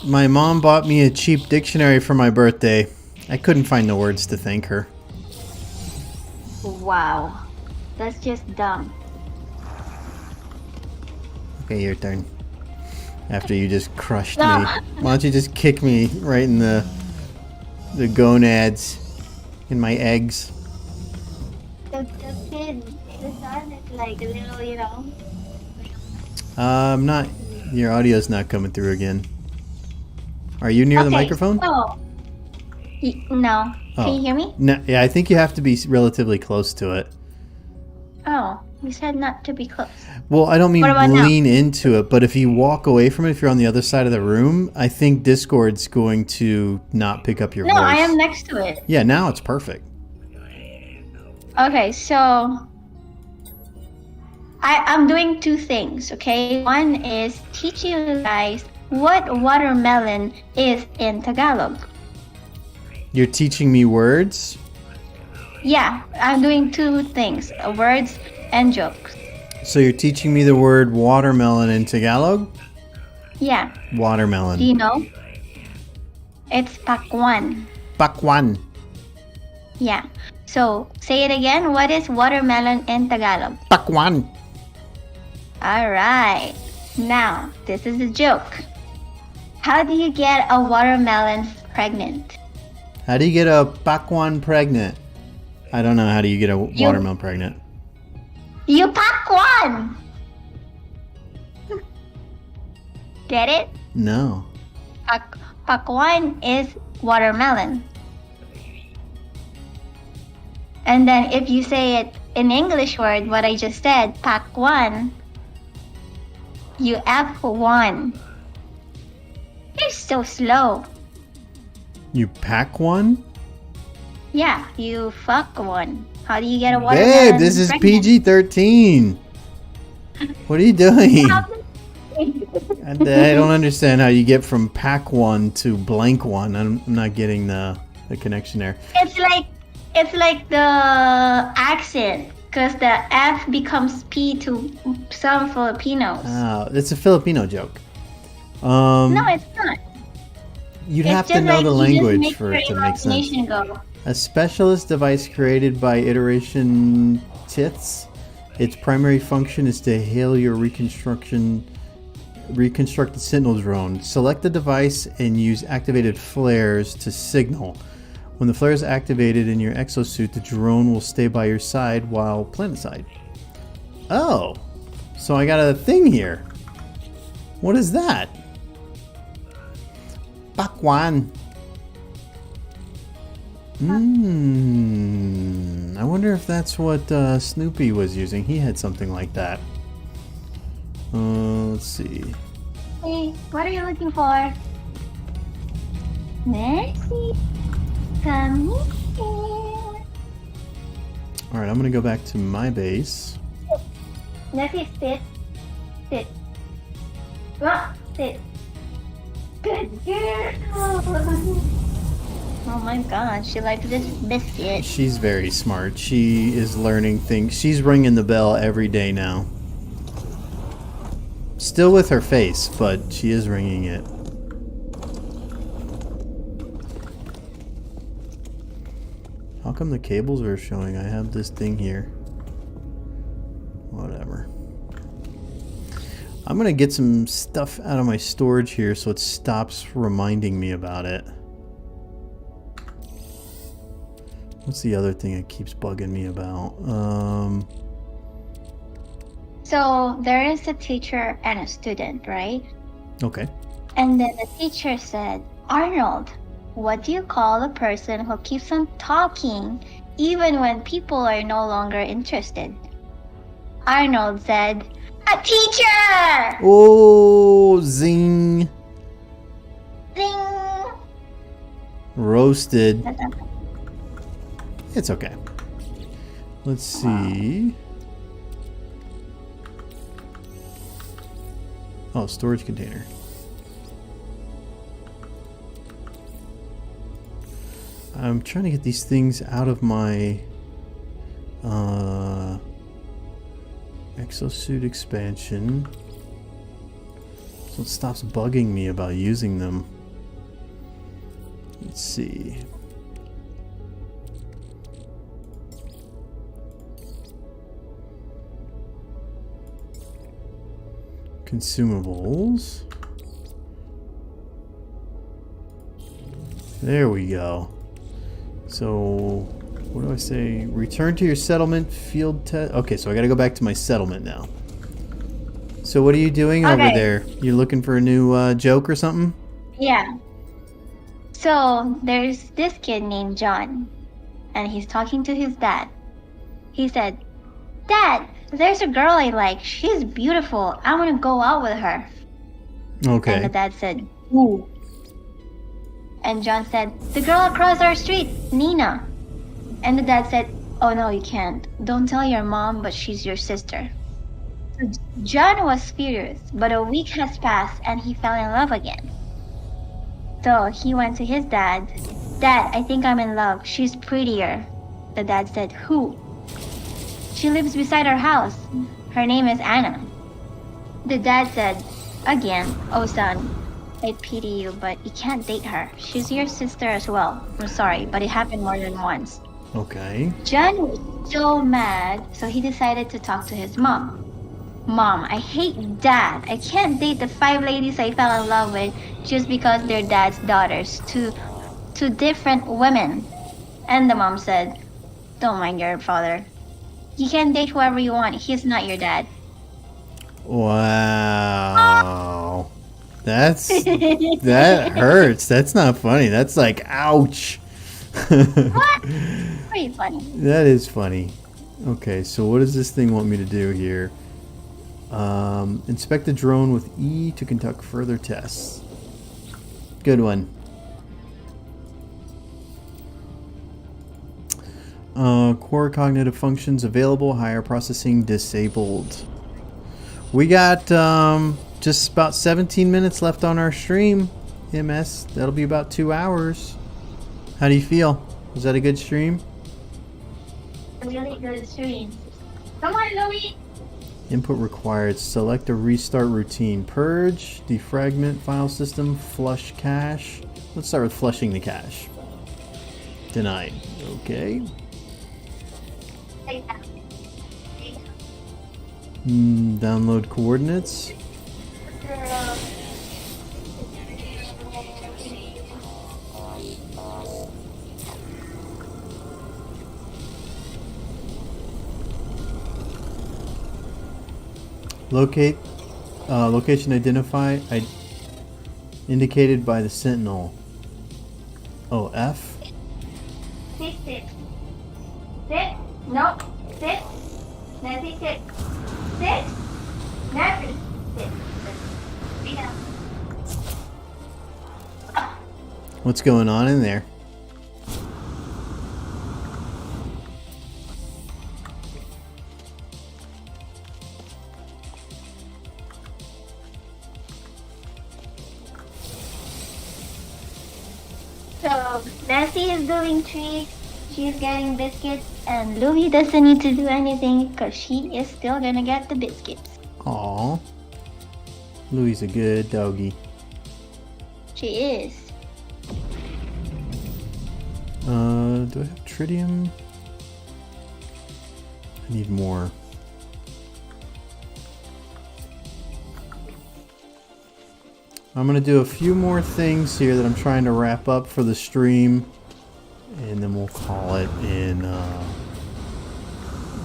my mom bought me a cheap dictionary for my birthday. I couldn't find the words to thank her. Wow. That's just dumb. Okay, your turn. After you just crushed No. me. Why don't you just kick me right in the gonads, in my eggs? The kid, the son is like a little, you know. I'm not. Your audio's not coming through again. Are you near the microphone? So, no. Can Oh. you hear me? No, yeah, I think you have to be relatively close to it. Oh, you said not to be close. Well, I don't mean What about now? lean into it, but if you walk away from it, if you're on the other side of the room, I think Discord's going to not pick up your No, voice. I am next to it. Yeah, now it's perfect. Okay, so I'm doing two things, okay? One is teaching you guys what watermelon is in Tagalog. You're teaching me words? Yeah, I'm doing two things, words and jokes. So you're teaching me the word watermelon in Tagalog? Yeah, Watermelon. do you know? It's pakwan. Pakwan. Yeah. So, say it again. What is watermelon in Tagalog? Pakwan. Alright. Now, this is a joke. How do you get a watermelon pregnant? How do you get a pakwan pregnant? I don't know. How do you get a watermelon pregnant? You pack one! Get it? No. Pakwan is watermelon. And then if you say it in English word, what I just said, pakwan, you F1. You're so slow. You pack one? Yeah, you fuck one. How do you get a watermelon Babe, this is pregnant? PG-13. What are you doing? How- I don't understand how you get from pack one to blank one. I'm not getting the connection there. It's like the accent, because the F becomes P to some Filipinos. It's a Filipino joke. No, it's not. You'd It's have to just know like the you just language make for your it to make sense. imagination go. A specialist device created by Iteration Tits Its primary function is to hail your reconstructed Sentinel drone. Select the device and use activated flares to signal. When the flare is activated in your exosuit, the drone will stay by your side while planetside. Oh, so I got a thing here. What is that? Bakwan. I wonder if that's what Snoopy was using. He had something like that. Let's see. Hey, what are you looking for? Mercy, come here. Alright, I'm gonna go back to my base. Nessie, sit. Sit. Sit. Good girl. Oh my god, she likes this biscuit. She's very smart. She is learning things. She's ringing the bell every day now. Still with her face, but she is ringing it. How come the cables are showing? I have this thing here. Whatever. I'm gonna get some stuff out of my storage here so it stops reminding me about it. What's the other thing it keeps bugging me about? So there is a teacher and a student, right? Okay. And then the teacher said, Arnold, what do you call a person who keeps on talking even when people are no longer interested? Arnold said, a teacher! Oh, zing. Ding! Roasted. It's okay. Let's see. Oh, storage container. I'm trying to get these things out of my exosuit expansion so it stops bugging me about using them. Let's see. Consumables. There we go. So, what do I say? Return to your settlement field test. Okay, so I gotta go back to my settlement now. So what are you doing over there? You looking for a new joke or something? Yeah. So there's this kid named John, and he's talking to his dad. He said, Dad, there's a girl I like. She's beautiful. I want to go out with her. Okay. And the dad said, who? And John said, the girl across our street, Nina. And the dad said, oh no, you can't. Don't tell your mom, but she's your sister. So John was furious, but a week has passed and he fell in love again. So he went to his dad. Dad, I think I'm in love. She's prettier. The dad said, who? She lives beside our house. Her name is Anna. The dad said, again, oh son, I pity you, but you can't date her. She's your sister as well. I'm sorry, but it happened more than once. Okay. John was so mad, so he decided to talk to his mom. Mom, I hate Dad. I can't date the 5 ladies I fell in love with just because they're Dad's daughters. Two different women. And the mom said, don't mind your father. You can date whoever you want. He's not your dad. Wow. That hurts. That's not funny. That's like, ouch. What? Pretty funny. That is funny. Okay, so what does this thing want me to do here? Inspect the drone with E to conduct further tests. Good one. Core cognitive functions available, higher processing disabled. We got just about 17 minutes left on our stream, MS. That'll be about 2 hours. How do you feel? Was that a good stream? Really good stream. Come on, Louie. Input required. Select a restart routine. Purge, defragment file system, flush cache. Let's start with flushing the cache. Denied. Okay. Download coordinates. Locate. Location identified. Indicated by the sentinel. Oh, F? Sit. Sit. No. Sit. Nancy, sit. Sit. Nancy, sit. Sit down. What's going on in there? So Nancy is doing treats, she's getting biscuits, and Louie doesn't need to do anything because she is still gonna get the biscuits. Aw. Louie's a good doggy. She is. Do I have tritium? I need more. I'm gonna do a few more things here that I'm trying to wrap up for the stream, and then we'll call it in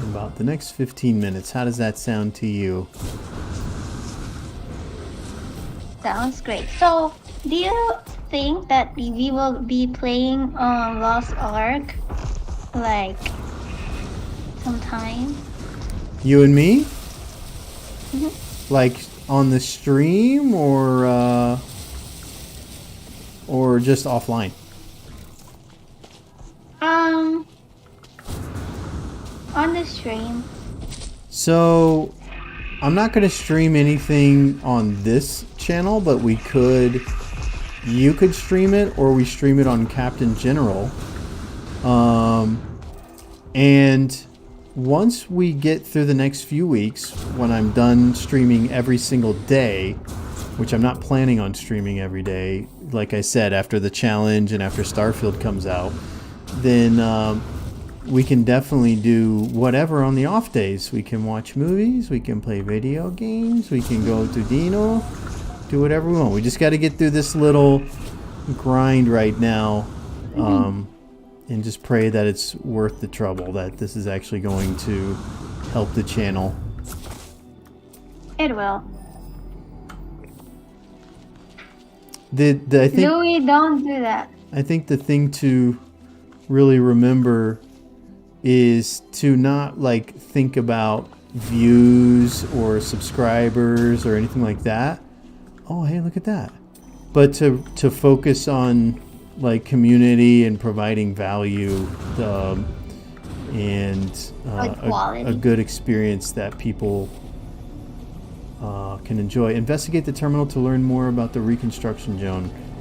about the next 15 minutes. How does that sound to you? Sounds great. So, do you think that we will be playing Lost Ark like sometime? You and me? Mhm. Like on the stream or just offline? On the stream. So I'm not going to stream anything on this channel, but you could stream it, or we stream it on Captain General. And once we get through the next few weeks, when I'm done streaming every single day, which I'm not planning on streaming every day, like I said, after the challenge and after Starfield comes out, then we can definitely do whatever on the off days. We can watch movies, we can play video games, we can go to Dino, do whatever we want. We just got to get through this little grind right now, and just pray that it's worth the trouble, that this is actually going to help the channel. It will. I think Louie, don't do that. I think the thing to really remember is to not like think about views or subscribers or anything like that. Oh, hey, look at that. But to focus on like community and providing value, and a good experience that people can enjoy. Investigate the terminal to learn more about the reconstruction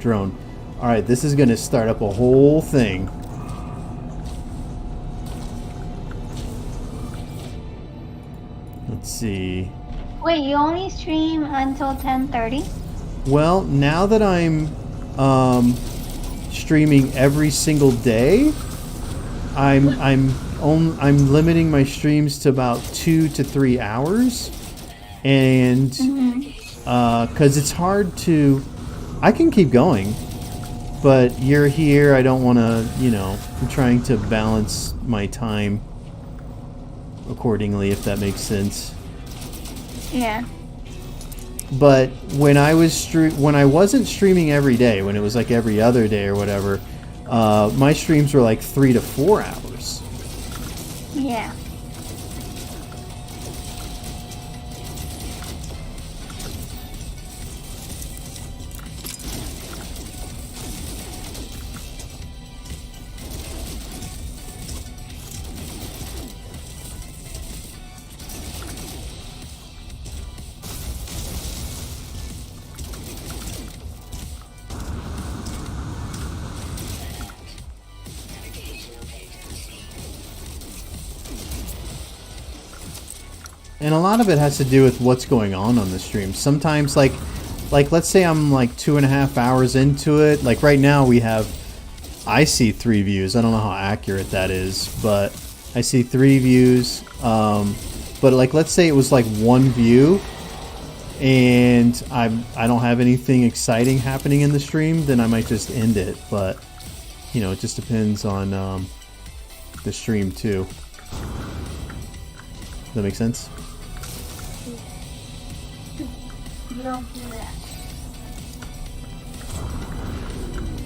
drone. All right, this is going to start up a whole thing. Let's see. Wait, you only stream until 10:30? Well, now that I'm streaming every single day, I'm limiting my streams to about 2 to 3 hours, and because it's hard to, I can keep going, but you're here. I don't want to, I'm trying to balance my time accordingly, if that makes sense. Yeah. But when I wasn't streaming every day, when it was like every other day or whatever, my streams were like 3 to 4 hours. Yeah. And a lot of it has to do with what's going on the stream. Sometimes, like let's say I'm like 2.5 hours into it. Like right now I see 3 views. I don't know how accurate that is, but I see 3 views. But like, let's say it was like one view, and I don't have anything exciting happening in the stream, then I might just end it. But you know, it just depends on the stream too. Does that make sense? You don't do that.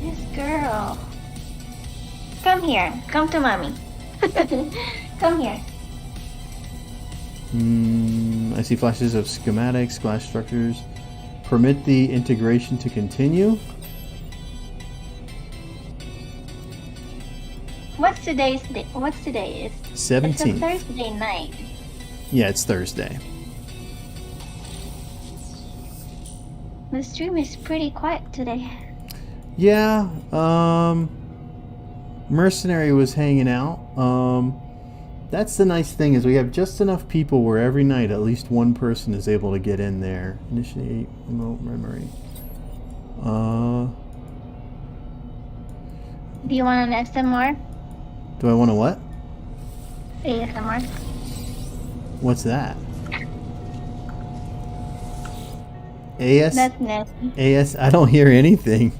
This girl. Come here. Come to mommy. Come here. I see flashes of schematics, glass structures. Permit the integration to continue. What's today's day? What's today? It's 17th. a Thursday night. Yeah, it's Thursday. The stream is pretty quiet today. Yeah, Mercenary was hanging out. That's the nice thing, is we have just enough people where every night at least one person is able to get in there. Initiate remote memory. Do you want an SMR? Do I want to what? ASMR? What's that? AS? That's Nessie. AS? I don't hear anything.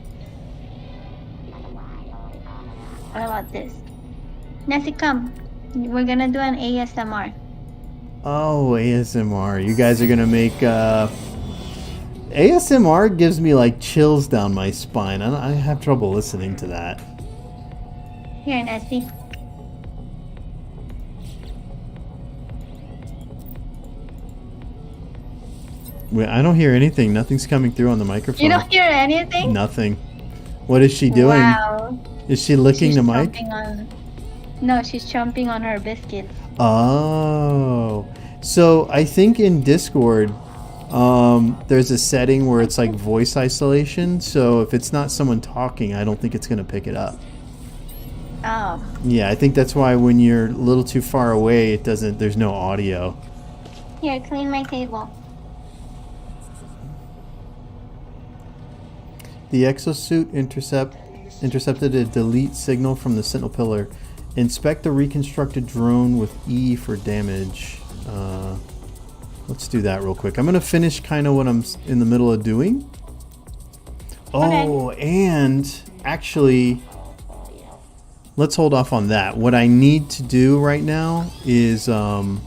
What about this? Nessie, come. We're gonna do an ASMR. Oh, ASMR. You guys are gonna make ASMR gives me like chills down my spine. I have trouble listening to that. Here, Nessie. Wait, I don't hear anything. Nothing's coming through on the microphone. You don't hear anything? Nothing. What is she doing? Wow. Is she licking She's the mic? chomping No, she's chomping on her biscuits. Oh. So I think in Discord, there's a setting where it's like voice isolation. So if it's not someone talking, I don't think it's going to pick it up. Oh. Yeah, I think that's why when you're a little too far away, there's no audio. Here, clean my table. The exosuit intercepted a delete signal from the Sentinel pillar. Inspect the reconstructed drone with E for damage. Let's do that real quick. I'm going to finish kind of what I'm in the middle of doing. Oh, and actually, let's hold off on that. What I need to do right now is I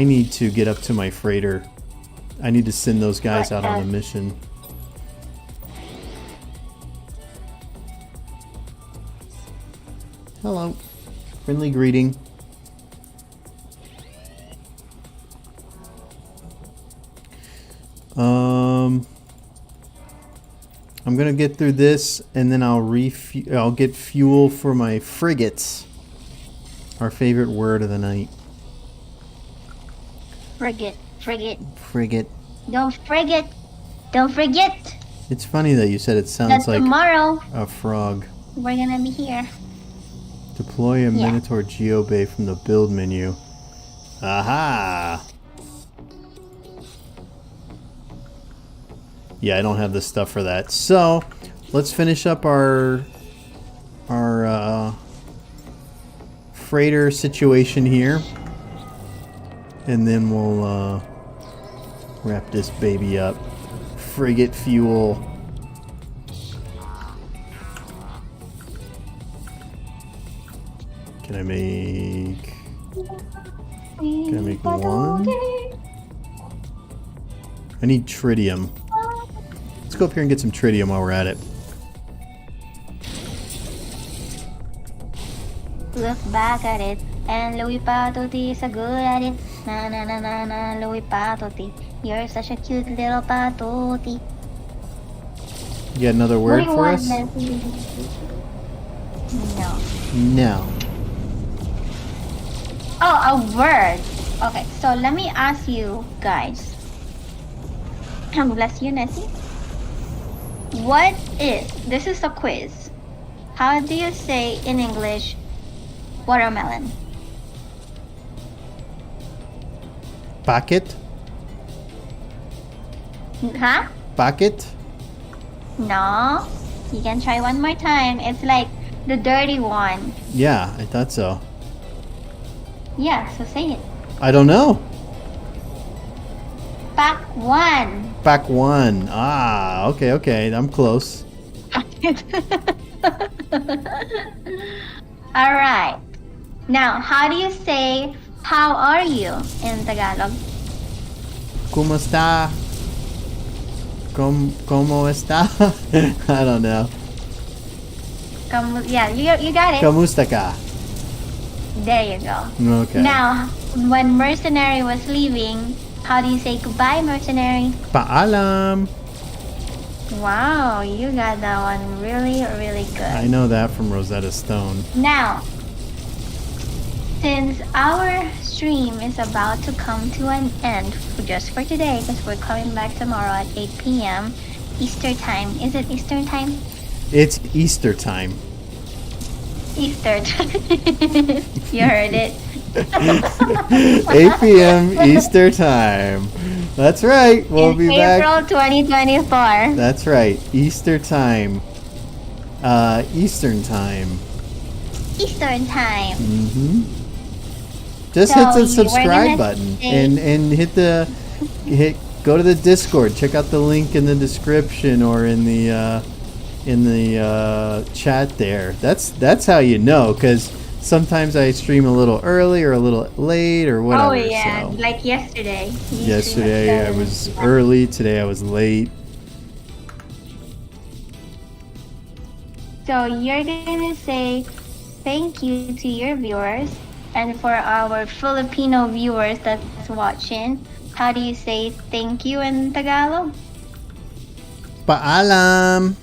need to get up to my freighter. I need to send those guys out on a mission. Hello. Friendly greeting. I'm gonna get through this, and then I'll get fuel for my frigates. Our favorite word of the night. Frigate. Frigate. Frigate. Don't frigate. Don't forget It's funny that you said it that sounds like tomorrow a frog. we're gonna be here. Deploy a Yeah. Minotaur Geobay from the build menu. Aha! Yeah, I don't have the stuff for that. So, let's finish up our freighter situation here. And then we'll wrap this baby up. Frigate fuel. Can I make one? I need tritium. Let's go up here and get some tritium while we're at it. Look back at it, and Louis Patoti is so good at it. Na na na na na, Louis Patoti. You're such a cute little Patoti. You got another What word do you for want, us? Nancy? No. No. Oh, a word. Okay, so let me ask you guys. Bless you, Nessie. What is, this is a quiz. How do you say in English watermelon? Packet? Huh? Packet? No. You can try one more time. It's like the dirty one. Yeah, I thought so. Yeah, so say it. I don't know. Pack 1. Back one. Ah, okay. I'm close. Alright. Now, how do you say how are you in Tagalog? ¿Cómo está? ¿Cómo está? I don't know. Yeah, you got it. ¿Kamusta ka? There you go. Okay. Now, when Mercenary was leaving, how do you say goodbye, Mercenary? Paalam. Wow, you got that one really, really good. I know that from Rosetta Stone. Now, since our stream is about to come to an end just for today, because we're coming back tomorrow at 8 p.m. Easter time. Is it Eastern time? It's Easter time. Easter time. You heard it. 8 p.m. Easter time. That's right. We'll In be April back. 2024. That's right. Easter time. Eastern time. Eastern time. Just So hit the we're subscribe gonna button say- and go to the Discord. Check out the link in the description or in the chat there. That's how you know, because sometimes I stream a little early or a little late or whatever. Oh yeah, So. like yesterday. You streamed Yesterday I at was 7. early. Today I was late. So you're gonna say thank you to your viewers, and for our Filipino viewers that's watching, how do you say thank you in Tagalog? Paalam.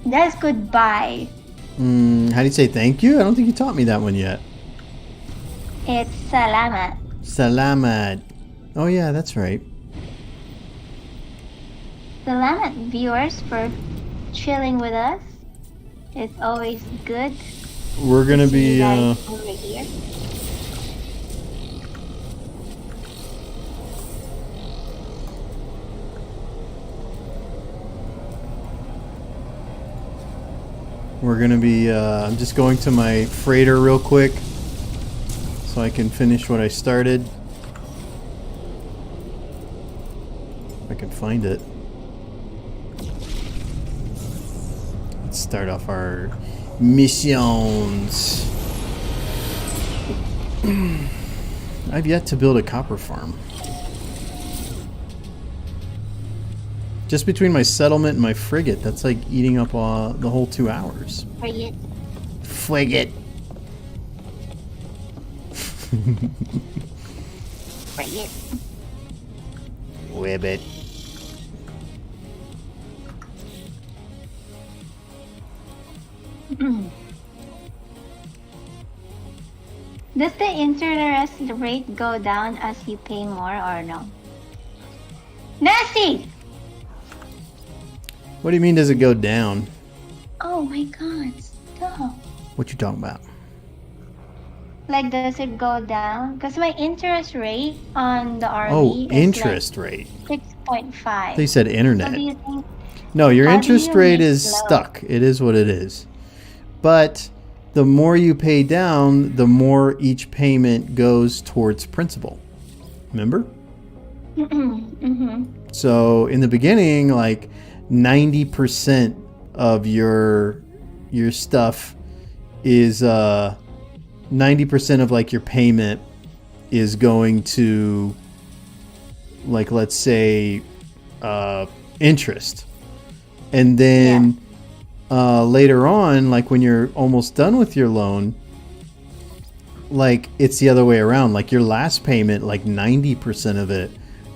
That's goodbye. How do you say thank you? I don't think you taught me that one yet. It's salamat. Salamat. Oh yeah, that's right. Salamat viewers for chilling with us. It's always good. We're gonna to see be you guys over here. I'm just going to my freighter real quick so I can finish what I started. If I can find it. Let's start off our missions. I've yet to build a copper farm. Just between my settlement and my frigate, that's like eating up the whole 2 hours. Frigate. Frigate. Frigate. Wibbit. Does the interest rate go down as you pay more or no? Nasty! What do you mean does it go down? Oh my god, stop. What you talking about? Like, does it go down? Because my interest rate on the RV Oh, is interest rate. like 6.5. They said So internet. do you think? No, your how do interest you rate make is low? stuck. It is what it is. But the more you pay down, the more each payment goes towards principal. Remember? Mm-hmm. So in the beginning, like 90% of your stuff is 90% of like your payment is going to, like, let's say interest, and then later on, like when you're almost done with your loan, like it's the other way around. Like your last payment, like 90% of it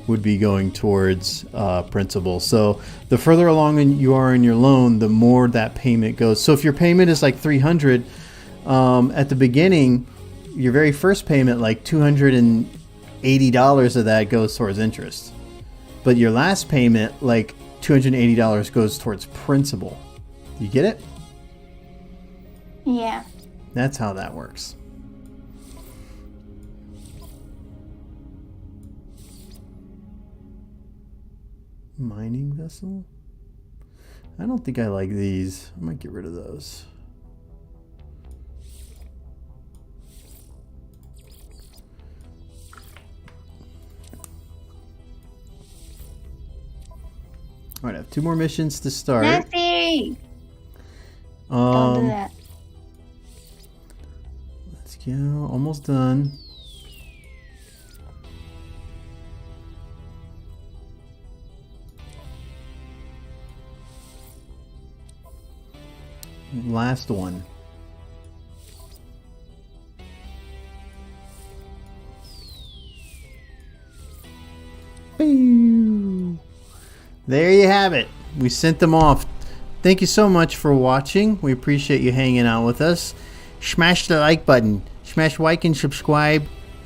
would be going towards principal. So the further along you are in your loan, the more that payment goes. So if your payment is like $300 at the beginning, your very first payment, like $280 of that goes towards interest, but your last payment, like $280 goes towards principal. You get it? Yeah. That's how that works. Mining vessel? I don't think I like these. I might get rid of those. All right, I have 2 more missions to start. Nancy! Don't do Um, that. let's go. Almost done. Last one. Boo. There you have it. We sent them off. Thank you so much for watching. We appreciate you hanging out with us. Smash the like button. Smash like and subscribe.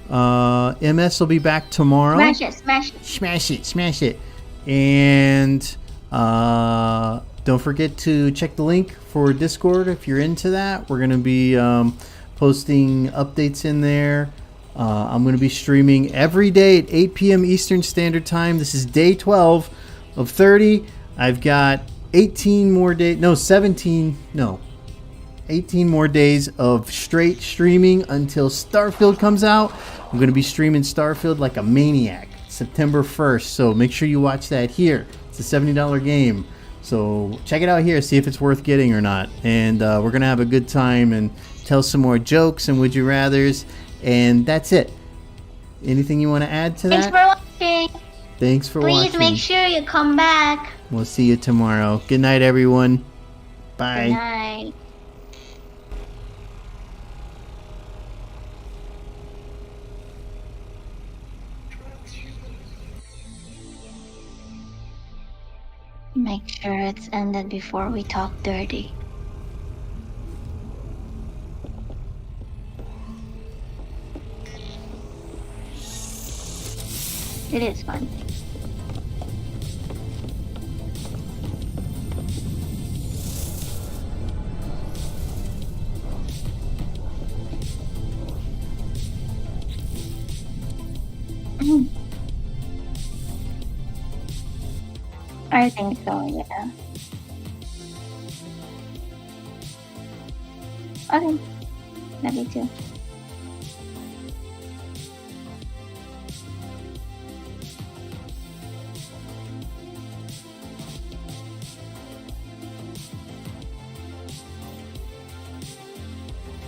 MS will be back tomorrow. Smash it, smash it. Smash it, smash it. And don't forget to check the link for Discord if you're into that. We're going to be posting updates in there. I'm going to be streaming every day at 8 p.m. Eastern Standard Time. This is day 12 of 30. I've got 18 more days. No, 17. No. 18 more days of straight streaming until Starfield comes out. I'm going to be streaming Starfield like a maniac September 1st. So make sure you watch that here. It's a $70 game. So check it out here. See if it's worth getting or not. And we're going to have a good time and tell some more jokes and would you rathers. And that's it. Anything you want to add to Thanks that? for watching. Thanks for watching. Please make sure you come back. We'll see you tomorrow. Good night, everyone. Bye. Good night. Make sure it's ended before we talk dirty. It is fun. I think so, yeah. Okay. Love you too.